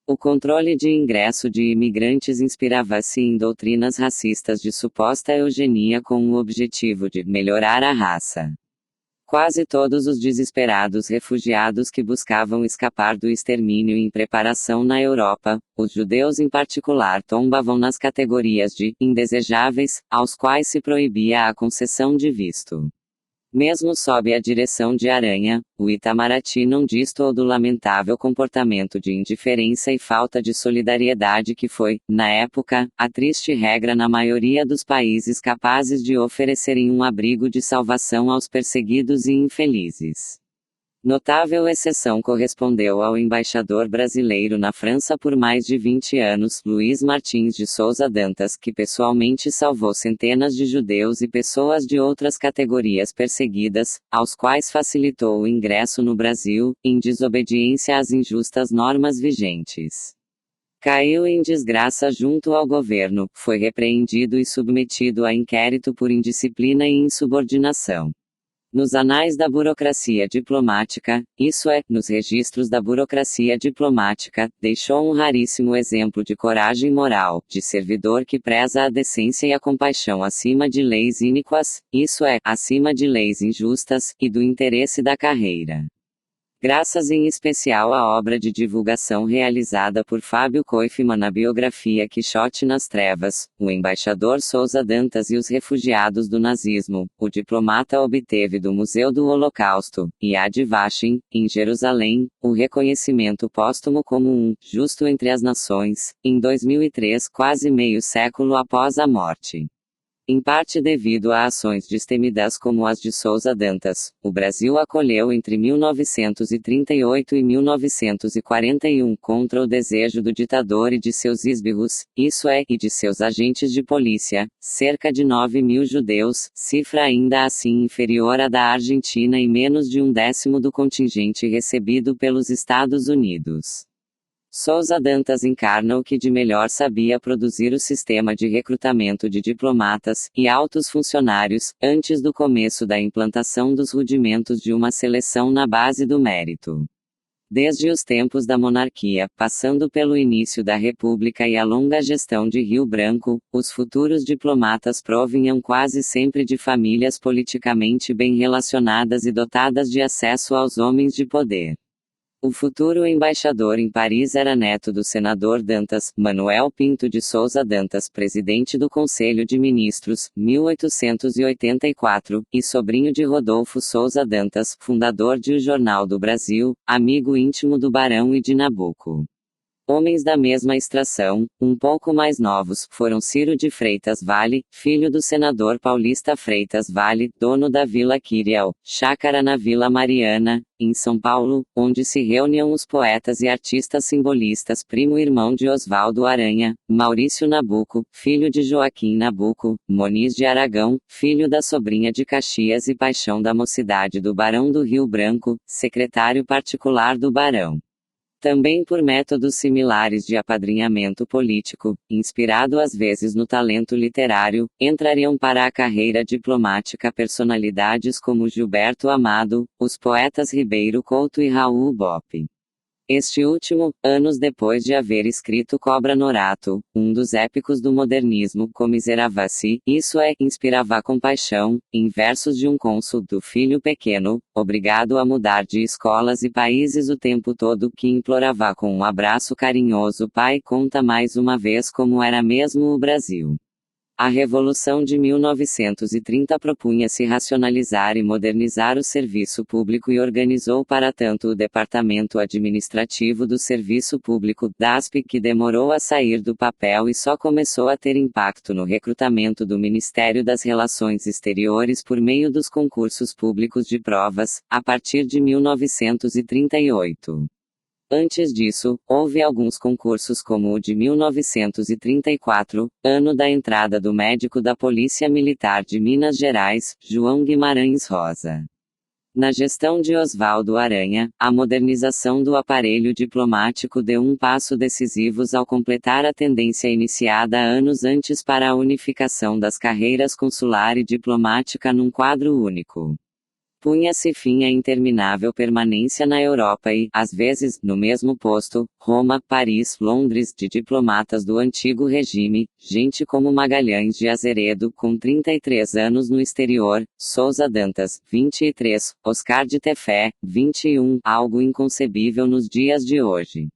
O controle de ingresso de imigrantes inspirava-se em doutrinas racistas de suposta eugenia com o objetivo de melhorar a raça. Quase todos os desesperados refugiados que buscavam escapar do extermínio em preparação na Europa, os judeus em particular, tombavam nas categorias de indesejáveis, aos quais se proibia a concessão de visto. Mesmo sob a direção de Aranha, o Itamaraty não destoou do lamentável comportamento de indiferença e falta de solidariedade que foi, na época, a triste regra na maioria dos países capazes de oferecerem um abrigo de salvação aos perseguidos e infelizes. Notável exceção correspondeu ao embaixador brasileiro na França por mais de 20 anos, Luiz Martins de Souza Dantas, que pessoalmente salvou centenas de judeus e pessoas de outras categorias perseguidas, aos quais facilitou o ingresso no Brasil, em desobediência às injustas normas vigentes. Caiu em desgraça junto ao governo, foi repreendido e submetido a inquérito por indisciplina e insubordinação. Nos anais da burocracia diplomática, isso é, nos registros da burocracia diplomática, deixou um raríssimo exemplo de coragem moral, de servidor que preza a decência e a compaixão acima de leis iníquas, isso é, acima de leis injustas, e do interesse da carreira. Graças em especial à obra de divulgação realizada por Fábio Koifman na biografia Quixote nas Trevas, o embaixador Souza Dantas e os refugiados do nazismo, o diplomata obteve do Museu do Holocausto, Yad Vashem, em Jerusalém, o reconhecimento póstumo como um justo entre as nações, em 2003, quase meio século após a morte. Em parte devido a ações destemidas como as de Sousa Dantas, o Brasil acolheu entre 1938 e 1941 contra o desejo do ditador e de seus esbirros, isso é, e de seus agentes de polícia, cerca de 9.000 judeus, cifra ainda assim inferior à da Argentina e menos de 1/10 do contingente recebido pelos Estados Unidos. Sousa Dantas encarna o que de melhor sabia produzir o sistema de recrutamento de diplomatas e altos funcionários, antes do começo da implantação dos rudimentos de uma seleção na base do mérito. Desde os tempos da monarquia, passando pelo início da República e a longa gestão de Rio Branco, os futuros diplomatas provinham quase sempre de famílias politicamente bem relacionadas e dotadas de acesso aos homens de poder. O futuro embaixador em Paris era neto do senador Dantas, Manuel Pinto de Sousa Dantas, presidente do Conselho de Ministros, 1884, e sobrinho de Rodolfo Sousa Dantas, fundador de O Jornal do Brasil, amigo íntimo do Barão e de Nabuco. Homens da mesma extração, um pouco mais novos, foram Ciro de Freitas Vale, filho do senador paulista Freitas Vale, dono da Vila Quirial, chácara na Vila Mariana, em São Paulo, onde se reuniam os poetas e artistas simbolistas, primo irmão de Oswaldo Aranha, Maurício Nabuco, filho de Joaquim Nabuco, Moniz de Aragão, filho da sobrinha de Caxias e paixão da mocidade do Barão do Rio Branco, secretário particular do Barão. Também por métodos similares de apadrinhamento político, inspirado às vezes no talento literário, entrariam para a carreira diplomática personalidades como Gilberto Amado, os poetas Ribeiro Couto e Raul Bopp. Este último, anos depois de haver escrito Cobra Norato, um dos épicos do modernismo, comiserava-se, isso é, inspirava compaixão, em versos de um cônsul do filho pequeno, obrigado a mudar de escolas e países o tempo todo, que implorava com um abraço carinhoso: pai, conta mais uma vez como era mesmo o Brasil. A Revolução de 1930 propunha-se racionalizar e modernizar o serviço público e organizou para tanto o Departamento Administrativo do Serviço Público, DASP, que demorou a sair do papel e só começou a ter impacto no recrutamento do Ministério das Relações Exteriores por meio dos concursos públicos de provas, a partir de 1938. Antes disso, houve alguns concursos como o de 1934, ano da entrada do médico da Polícia Militar de Minas Gerais, João Guimarães Rosa. Na gestão de Oswaldo Aranha, a modernização do aparelho diplomático deu um passo decisivo ao completar a tendência iniciada anos antes para a unificação das carreiras consular e diplomática num quadro único. Punha-se fim à interminável permanência na Europa e, às vezes, no mesmo posto, Roma, Paris, Londres, de diplomatas do antigo regime, gente como Magalhães de Azeredo, com 33 anos no exterior, Sousa Dantas, 23, Oscar de Tefé, 21, algo inconcebível nos dias de hoje.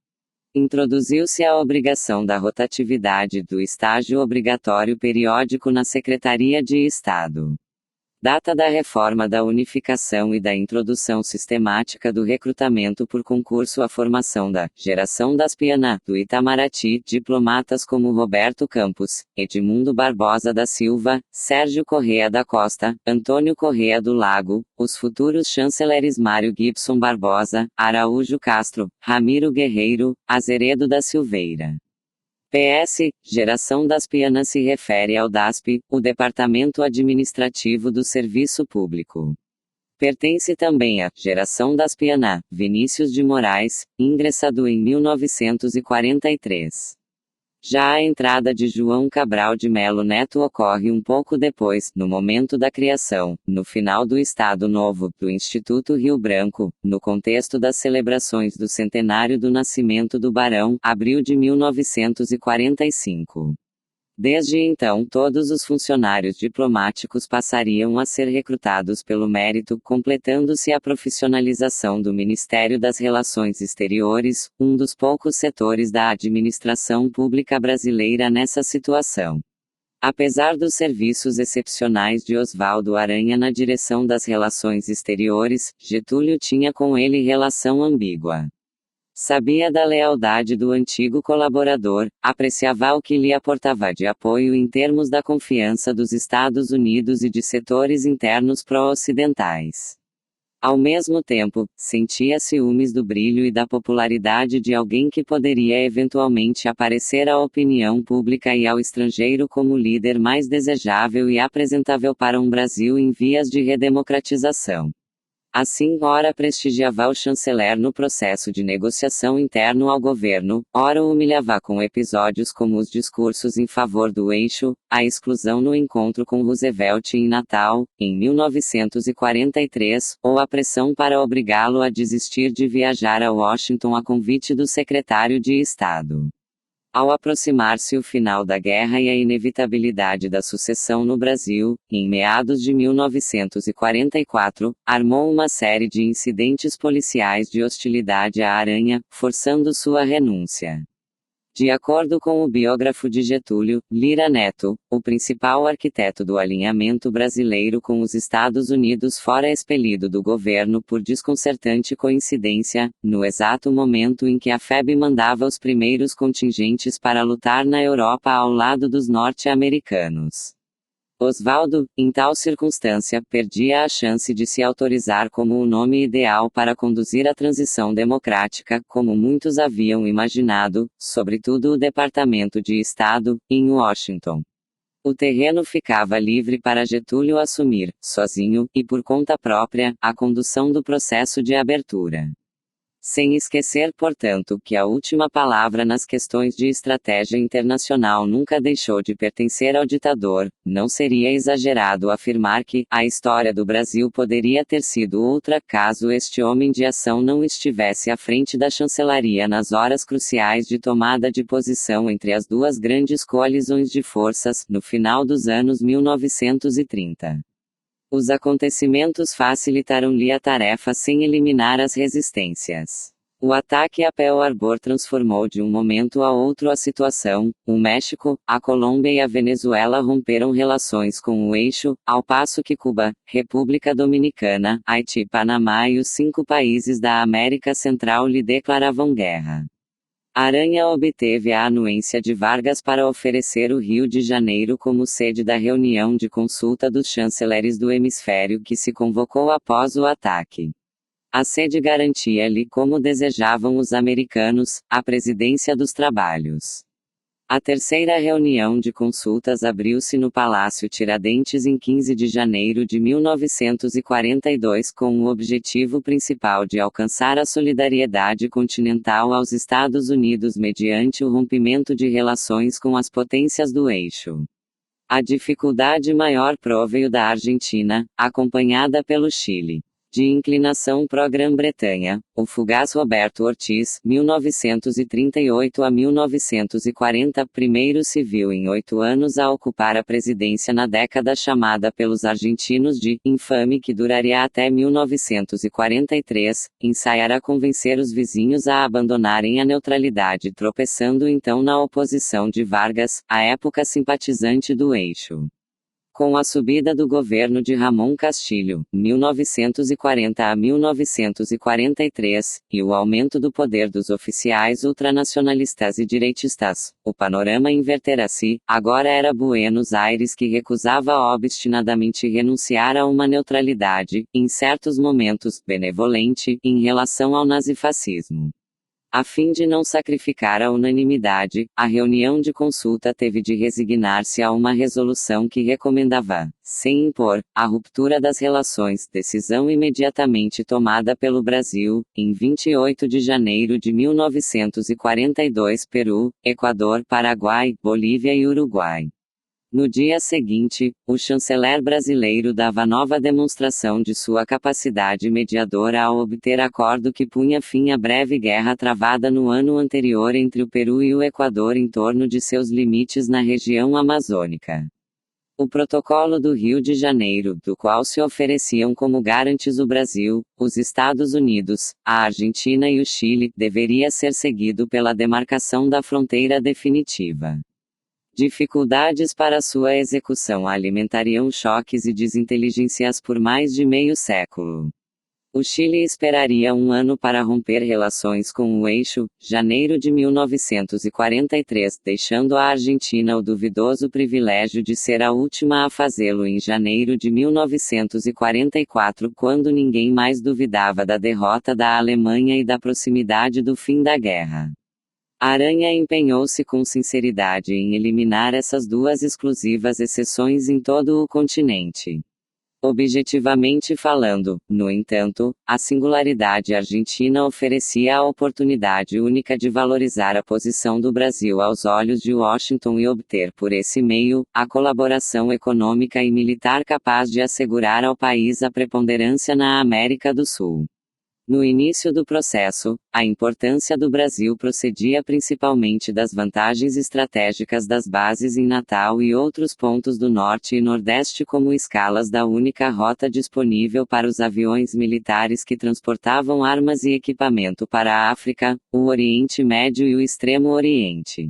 Introduziu-se a obrigação da rotatividade do estágio obrigatório periódico na Secretaria de Estado. Data da reforma da unificação e da introdução sistemática do recrutamento por concurso à formação da geração das Piana, do Itamaraty, diplomatas como Roberto Campos, Edmundo Barbosa da Silva, Sérgio Correa da Costa, Antônio Correa do Lago, os futuros chanceleres Mário Gibson Barbosa, Araújo Castro, Ramiro Guerreiro, Azeredo da Silveira. PS, geração das Piana se refere ao DASP, o Departamento Administrativo do Serviço Público. Pertence também à geração das Piana, Vinícius de Moraes, ingressado em 1943. Já a entrada de João Cabral de Melo Neto ocorre um pouco depois, no momento da criação, no final do Estado Novo, do Instituto Rio Branco, no contexto das celebrações do centenário do nascimento do Barão, abril de 1945. Desde então, todos os funcionários diplomáticos passariam a ser recrutados pelo mérito, completando-se a profissionalização do Ministério das Relações Exteriores, um dos poucos setores da administração pública brasileira nessa situação. Apesar dos serviços excepcionais de Oswaldo Aranha na direção das relações exteriores, Getúlio tinha com ele relação ambígua. Sabia da lealdade do antigo colaborador, apreciava o que lhe aportava de apoio em termos da confiança dos Estados Unidos e de setores internos pró-ocidentais. Ao mesmo tempo, sentia ciúmes do brilho e da popularidade de alguém que poderia eventualmente aparecer à opinião pública e ao estrangeiro como o líder mais desejável e apresentável para um Brasil em vias de redemocratização. Assim, ora prestigiava o chanceler no processo de negociação interno ao governo, ora o humilhava com episódios como os discursos em favor do eixo, a exclusão no encontro com Roosevelt em Natal, em 1943, ou a pressão para obrigá-lo a desistir de viajar a Washington a convite do secretário de Estado. Ao aproximar-se o final da guerra e a inevitabilidade da sucessão no Brasil, em meados de 1944, armou uma série de incidentes policiais de hostilidade à Aranha, forçando sua renúncia. De acordo com o biógrafo de Getúlio, Lira Neto, o principal arquiteto do alinhamento brasileiro com os Estados Unidos fora expelido do governo por desconcertante coincidência, no exato momento em que a FEB mandava os primeiros contingentes para lutar na Europa ao lado dos norte-americanos. Oswaldo, em tal circunstância, perdia a chance de se autorizar como o nome ideal para conduzir a transição democrática, como muitos haviam imaginado, sobretudo o Departamento de Estado, em Washington. O terreno ficava livre para Getúlio assumir, sozinho, e por conta própria, a condução do processo de abertura. Sem esquecer, portanto, que a última palavra nas questões de estratégia internacional nunca deixou de pertencer ao ditador, não seria exagerado afirmar que a história do Brasil poderia ter sido outra caso este homem de ação não estivesse à frente da chancelaria nas horas cruciais de tomada de posição entre as duas grandes coalizões de forças, no final dos anos 1930. Os acontecimentos facilitaram-lhe a tarefa sem eliminar as resistências. O ataque a Pearl Harbor transformou de um momento a outro a situação. O México, a Colômbia e a Venezuela romperam relações com o eixo, ao passo que Cuba, República Dominicana, Haiti, Panamá e os 5 países da América Central lhe declaravam guerra. Aranha obteve a anuência de Vargas para oferecer o Rio de Janeiro como sede da reunião de consulta dos chanceleres do hemisfério que se convocou após o ataque. A sede garantia-lhe, como desejavam os americanos, a presidência dos trabalhos. A terceira reunião de consultas abriu-se no Palácio Tiradentes em 15 de janeiro de 1942 com o objetivo principal de alcançar a solidariedade continental aos Estados Unidos mediante o rompimento de relações com as potências do eixo. A dificuldade maior proveio da Argentina, acompanhada pelo Chile. De inclinação pró-Grã-Bretanha, o fugaz Roberto Ortiz, 1938 a 1940, primeiro se viu em 8 anos a ocupar a presidência na década chamada pelos argentinos de infame que duraria até 1943, ensaiara convencer os vizinhos a abandonarem a neutralidade tropeçando então na oposição de Vargas, à época simpatizante do eixo. Com a subida do governo de Ramon Castilho, 1940 a 1943, e o aumento do poder dos oficiais ultranacionalistas e direitistas, o panorama invertera-se. Agora era Buenos Aires que recusava obstinadamente renunciar a uma neutralidade, em certos momentos, benevolente, em relação ao nazifascismo. A fim de não sacrificar a unanimidade, a reunião de consulta teve de resignar-se a uma resolução que recomendava, sem impor, a ruptura das relações, decisão imediatamente tomada pelo Brasil, em 28 de janeiro de 1942 Peru, Equador, Paraguai, Bolívia e Uruguai. No dia seguinte, o chanceler brasileiro dava nova demonstração de sua capacidade mediadora ao obter acordo que punha fim à breve guerra travada no ano anterior entre o Peru e o Equador em torno de seus limites na região amazônica. O Protocolo do Rio de Janeiro, do qual se ofereciam como garantes o Brasil, os Estados Unidos, a Argentina e o Chile, deveria ser seguido pela demarcação da fronteira definitiva. Dificuldades para sua execução alimentariam choques e desinteligências por mais de meio século. O Chile esperaria um ano para romper relações com o eixo, janeiro de 1943, deixando a Argentina o duvidoso privilégio de ser a última a fazê-lo em janeiro de 1944, quando ninguém mais duvidava da derrota da Alemanha e da proximidade do fim da guerra. Aranha empenhou-se com sinceridade em eliminar essas duas exclusivas exceções em todo o continente. Objetivamente falando, no entanto, a singularidade argentina oferecia a oportunidade única de valorizar a posição do Brasil aos olhos de Washington e obter por esse meio, a colaboração econômica e militar capaz de assegurar ao país a preponderância na América do Sul. No início do processo, a importância do Brasil procedia principalmente das vantagens estratégicas das bases em Natal e outros pontos do Norte e Nordeste como escalas da única rota disponível para os aviões militares que transportavam armas e equipamento para a África, o Oriente Médio e o Extremo Oriente.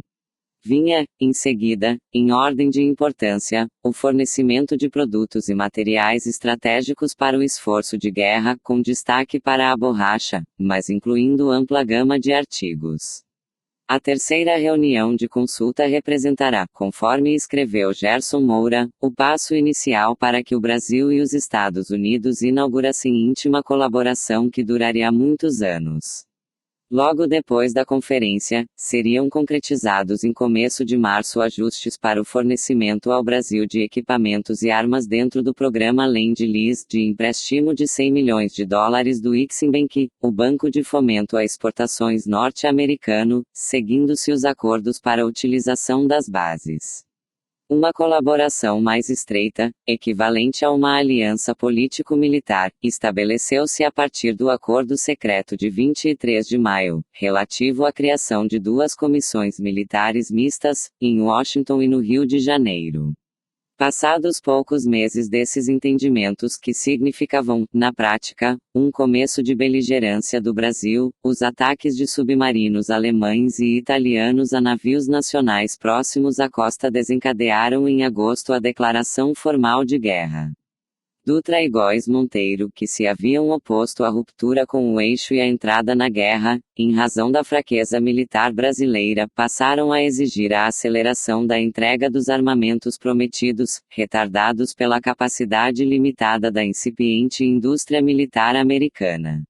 Vinha, em seguida, em ordem de importância, o fornecimento de produtos e materiais estratégicos para o esforço de guerra, com destaque para a borracha, mas incluindo ampla gama de artigos. A terceira reunião de consulta representará, conforme escreveu Gerson Moura, o passo inicial para que o Brasil e os Estados Unidos inaugurassem íntima colaboração que duraria muitos anos. Logo depois da conferência, seriam concretizados em começo de março ajustes para o fornecimento ao Brasil de equipamentos e armas dentro do programa Lend-Lease de empréstimo de 100 milhões de dólares do Exim Bank, o Banco de Fomento a Exportações norte-americano, seguindo-se os acordos para a utilização das bases. Uma colaboração mais estreita, equivalente a uma aliança político-militar, estabeleceu-se a partir do Acordo Secreto de 23 de maio, relativo à criação de duas comissões militares mistas, em Washington e no Rio de Janeiro. Passados poucos meses desses entendimentos que significavam, na prática, um começo de beligerância do Brasil, os ataques de submarinos alemães e italianos a navios nacionais próximos à costa desencadearam em agosto a declaração formal de guerra. Dutra e Góes Monteiro, que se haviam oposto à ruptura com o eixo e à entrada na guerra, em razão da fraqueza militar brasileira, passaram a exigir a aceleração da entrega dos armamentos prometidos, retardados pela capacidade limitada da incipiente indústria militar americana.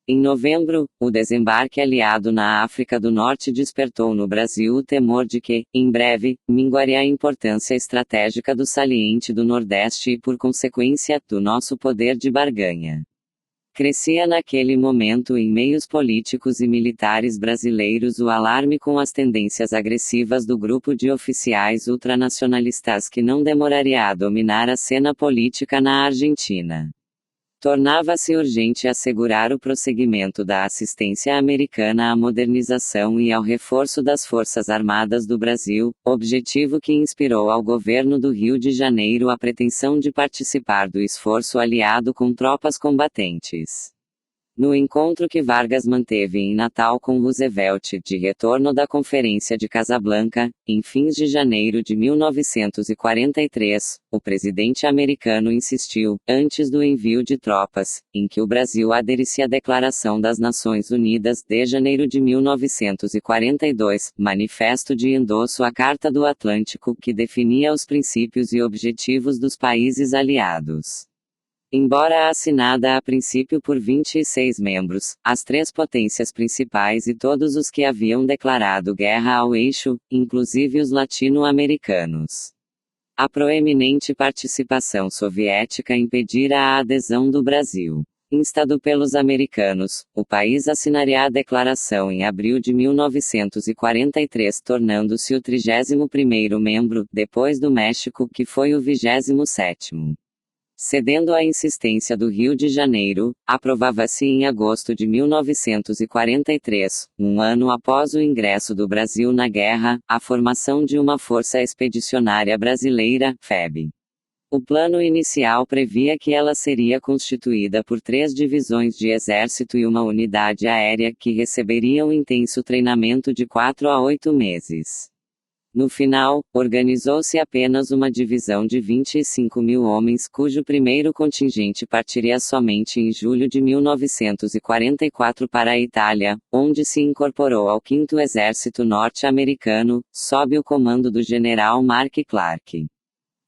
Em novembro, o desembarque aliado na África do Norte despertou no Brasil o temor de que, em breve, minguaria a importância estratégica do saliente do Nordeste e, por consequência, do nosso poder de barganha. Crescia naquele momento em meios políticos e militares brasileiros o alarme com as tendências agressivas do grupo de oficiais ultranacionalistas que não demoraria a dominar a cena política na Argentina. Tornava-se urgente assegurar o prosseguimento da assistência americana à modernização e ao reforço das Forças Armadas do Brasil, objetivo que inspirou ao governo do Rio de Janeiro a pretensão de participar do esforço aliado com tropas combatentes. No encontro que Vargas manteve em Natal com Roosevelt de retorno da Conferência de Casablanca, em fins de janeiro de 1943, o presidente americano insistiu, antes do envio de tropas, em que o Brasil aderisse à Declaração das Nações Unidas de janeiro de 1942, manifesto de endosso à Carta do Atlântico que definia os princípios e objetivos dos países aliados. Embora assinada a princípio por 26 membros, as três potências principais e todos os que haviam declarado guerra ao eixo, inclusive os latino-americanos. A proeminente participação soviética impedira a adesão do Brasil. Instado pelos americanos, o país assinaria a declaração em abril de 1943, tornando-se o 31º membro, depois do México, que foi o 27º. Cedendo à insistência do Rio de Janeiro, aprovava-se em agosto de 1943, um ano após o ingresso do Brasil na guerra, a formação de uma Força Expedicionária Brasileira, FEB. O plano inicial previa que ela seria constituída por 3 divisões de exército e uma unidade aérea que receberiam intenso treinamento de 4 a 8 meses. No final, organizou-se apenas uma divisão de 25 mil homens, cujo primeiro contingente partiria somente em julho de 1944 para a Itália, onde se incorporou ao 5º Exército Norte-Americano, sob o comando do general Mark Clark.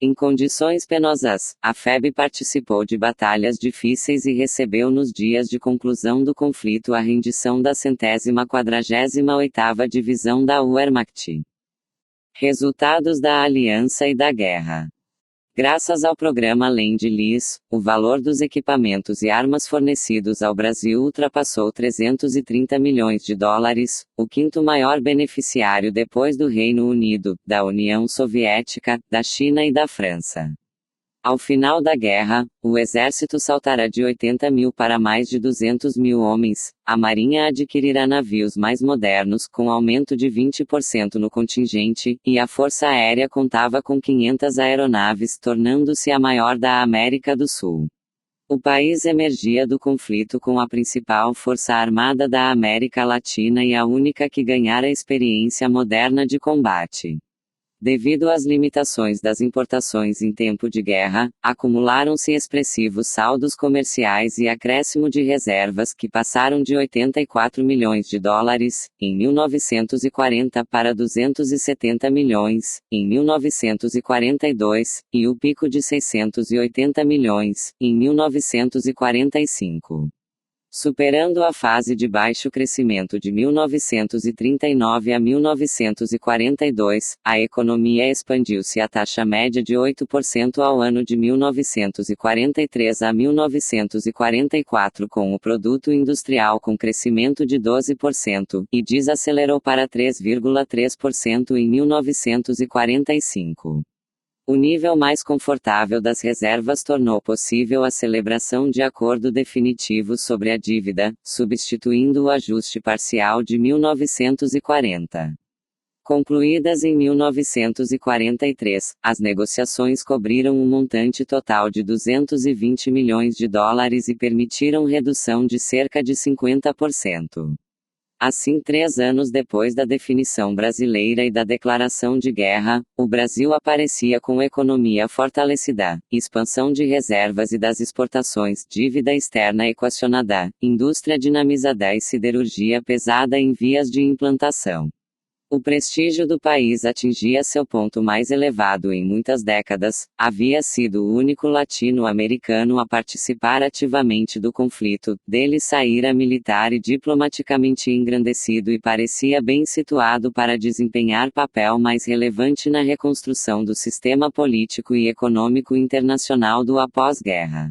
Em condições penosas, a FEB participou de batalhas difíceis e recebeu nos dias de conclusão do conflito a rendição da 148ª Divisão da Wehrmacht. Resultados da aliança e da guerra. Graças ao programa Lend-Lease, o valor dos equipamentos e armas fornecidos ao Brasil ultrapassou 330 milhões de dólares, o quinto maior beneficiário depois do Reino Unido, da União Soviética, da China e da França. Ao final da guerra, o exército saltará de 80 mil para mais de 200 mil homens, a Marinha adquirirá navios mais modernos com aumento de 20% no contingente, e a Força Aérea contava com 500 aeronaves, tornando-se a maior da América do Sul. O país emergia do conflito com a principal força armada da América Latina e a única que ganhara experiência moderna de combate. Devido às limitações das importações em tempo de guerra, acumularam-se expressivos saldos comerciais e acréscimo de reservas que passaram de 84 milhões de dólares, em 1940 para 270 milhões, em 1942, e o pico de 680 milhões, em 1945. Superando a fase de baixo crescimento de 1939 a 1942, a economia expandiu-se à taxa média de 8% ao ano de 1943 a 1944, com o produto industrial com crescimento de 12%, e desacelerou para 3,3% em 1945. O nível mais confortável das reservas tornou possível a celebração de acordo definitivo sobre a dívida, substituindo o ajuste parcial de 1940. Concluídas em 1943, as negociações cobriram um montante total de 220 milhões de dólares e permitiram redução de cerca de 50%. Assim, 3 anos depois da definição brasileira e da declaração de guerra, o Brasil aparecia com economia fortalecida, expansão de reservas e das exportações, dívida externa equacionada, indústria dinamizada e siderurgia pesada em vias de implantação. O prestígio do país atingia seu ponto mais elevado em muitas décadas, havia sido o único latino-americano a participar ativamente do conflito, dele saíra militar e diplomaticamente engrandecido e parecia bem situado para desempenhar papel mais relevante na reconstrução do sistema político e econômico internacional do após-guerra.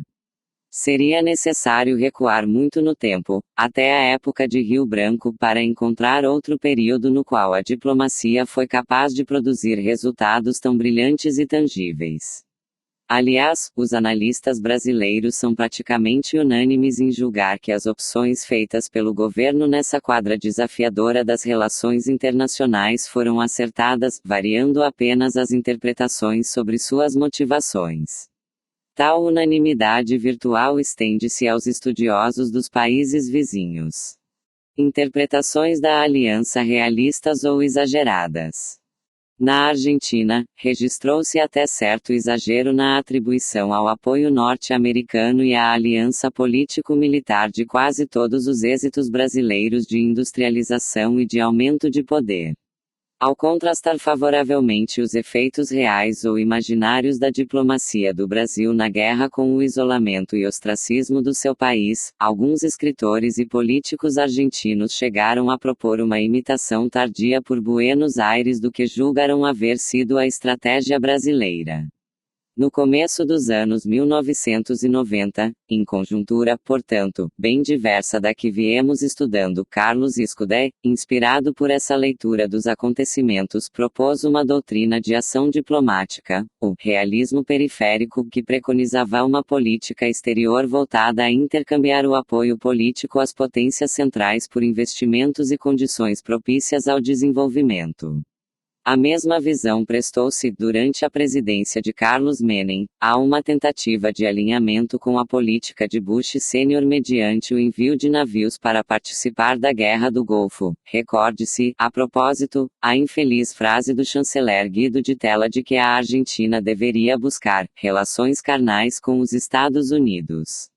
Seria necessário recuar muito no tempo, até a época de Rio Branco, para encontrar outro período no qual a diplomacia foi capaz de produzir resultados tão brilhantes e tangíveis. Aliás, os analistas brasileiros são praticamente unânimes em julgar que as opções feitas pelo governo nessa quadra desafiadora das relações internacionais foram acertadas, variando apenas as interpretações sobre suas motivações. Tal unanimidade virtual estende-se aos estudiosos dos países vizinhos. Interpretações da aliança realistas ou exageradas. Na Argentina, registrou-se até certo exagero na atribuição ao apoio norte-americano e à aliança político-militar de quase todos os êxitos brasileiros de industrialização e de aumento de poder. Ao contrastar favoravelmente os efeitos reais ou imaginários da diplomacia do Brasil na guerra com o isolamento e ostracismo do seu país, alguns escritores e políticos argentinos chegaram a propor uma imitação tardia por Buenos Aires do que julgaram haver sido a estratégia brasileira. No começo dos anos 1990, em conjuntura, portanto, bem diversa da que viemos estudando, Carlos Escudé, inspirado por essa leitura dos acontecimentos, propôs uma doutrina de ação diplomática, o realismo periférico, que preconizava uma política exterior voltada a intercambiar o apoio político às potências centrais por investimentos e condições propícias ao desenvolvimento. A mesma visão prestou-se, durante a presidência de Carlos Menem, a uma tentativa de alinhamento com a política de Bush Sênior mediante o envio de navios para participar da Guerra do Golfo. Recorde-se, a propósito, a infeliz frase do chanceler Guido de Tella de que a Argentina deveria buscar relações carnais com os Estados Unidos.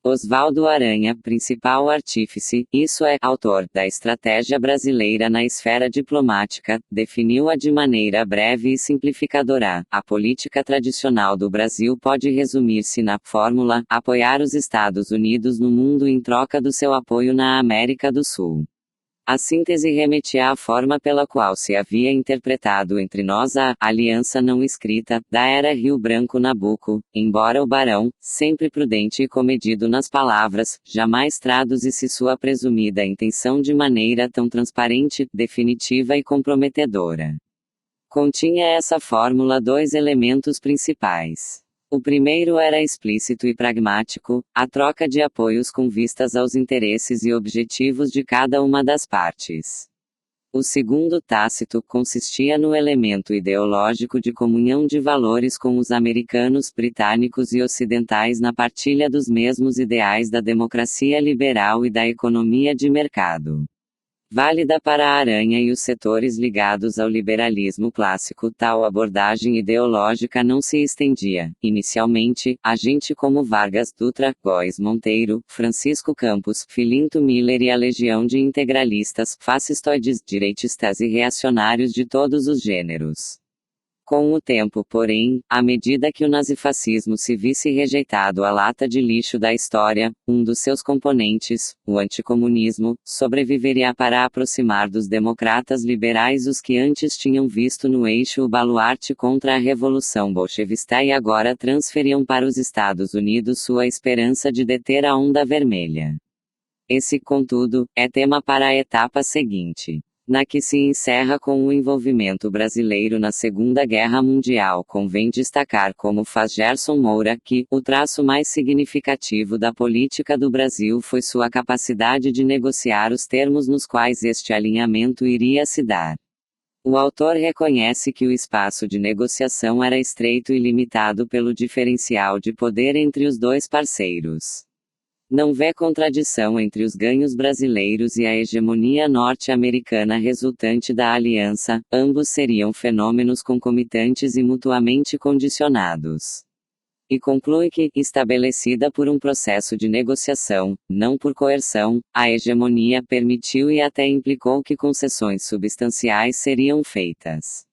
Oswaldo Aranha, principal artífice, isso é, autor, da estratégia brasileira na esfera diplomática, definiu-a de maneira breve e simplificadora. A política tradicional do Brasil pode resumir-se na fórmula: apoiar os Estados Unidos no mundo em troca do seu apoio na América do Sul. A síntese remetia à forma pela qual se havia interpretado entre nós a aliança não escrita da era Rio Branco-Nabuco, embora o barão, sempre prudente e comedido nas palavras, jamais traduzisse sua presumida intenção de maneira tão transparente, definitiva e comprometedora. Continha essa fórmula dois elementos principais. O primeiro era explícito e pragmático, a troca de apoios com vistas aos interesses e objetivos de cada uma das partes. O segundo, tácito, consistia no elemento ideológico de comunhão de valores com os americanos, britânicos e ocidentais na partilha dos mesmos ideais da democracia liberal e da economia de mercado. Válida para a Aranha e os setores ligados ao liberalismo clássico, tal abordagem ideológica não se estendia, inicialmente, a gente como Vargas Dutra, Góes Monteiro, Francisco Campos, Filinto Miller e a legião de integralistas, fascistoides, direitistas e reacionários de todos os gêneros. Com o tempo, porém, à medida que o nazifascismo se visse rejeitado à lata de lixo da história, um dos seus componentes, o anticomunismo, sobreviveria para aproximar dos democratas liberais os que antes tinham visto no eixo o baluarte contra a revolução bolchevista e agora transferiam para os Estados Unidos sua esperança de deter a onda vermelha. Esse, contudo, é tema para a etapa seguinte, na que se encerra com o envolvimento brasileiro na Segunda Guerra Mundial. Convém destacar, como faz Gerson Moura, que o traço mais significativo da política do Brasil foi sua capacidade de negociar os termos nos quais este alinhamento iria se dar. O autor reconhece que o espaço de negociação era estreito e limitado pelo diferencial de poder entre os dois parceiros. Não vê contradição entre os ganhos brasileiros e a hegemonia norte-americana resultante da aliança, ambos seriam fenômenos concomitantes e mutuamente condicionados. E conclui que, estabelecida por um processo de negociação, não por coerção, a hegemonia permitiu e até implicou que concessões substanciais seriam feitas.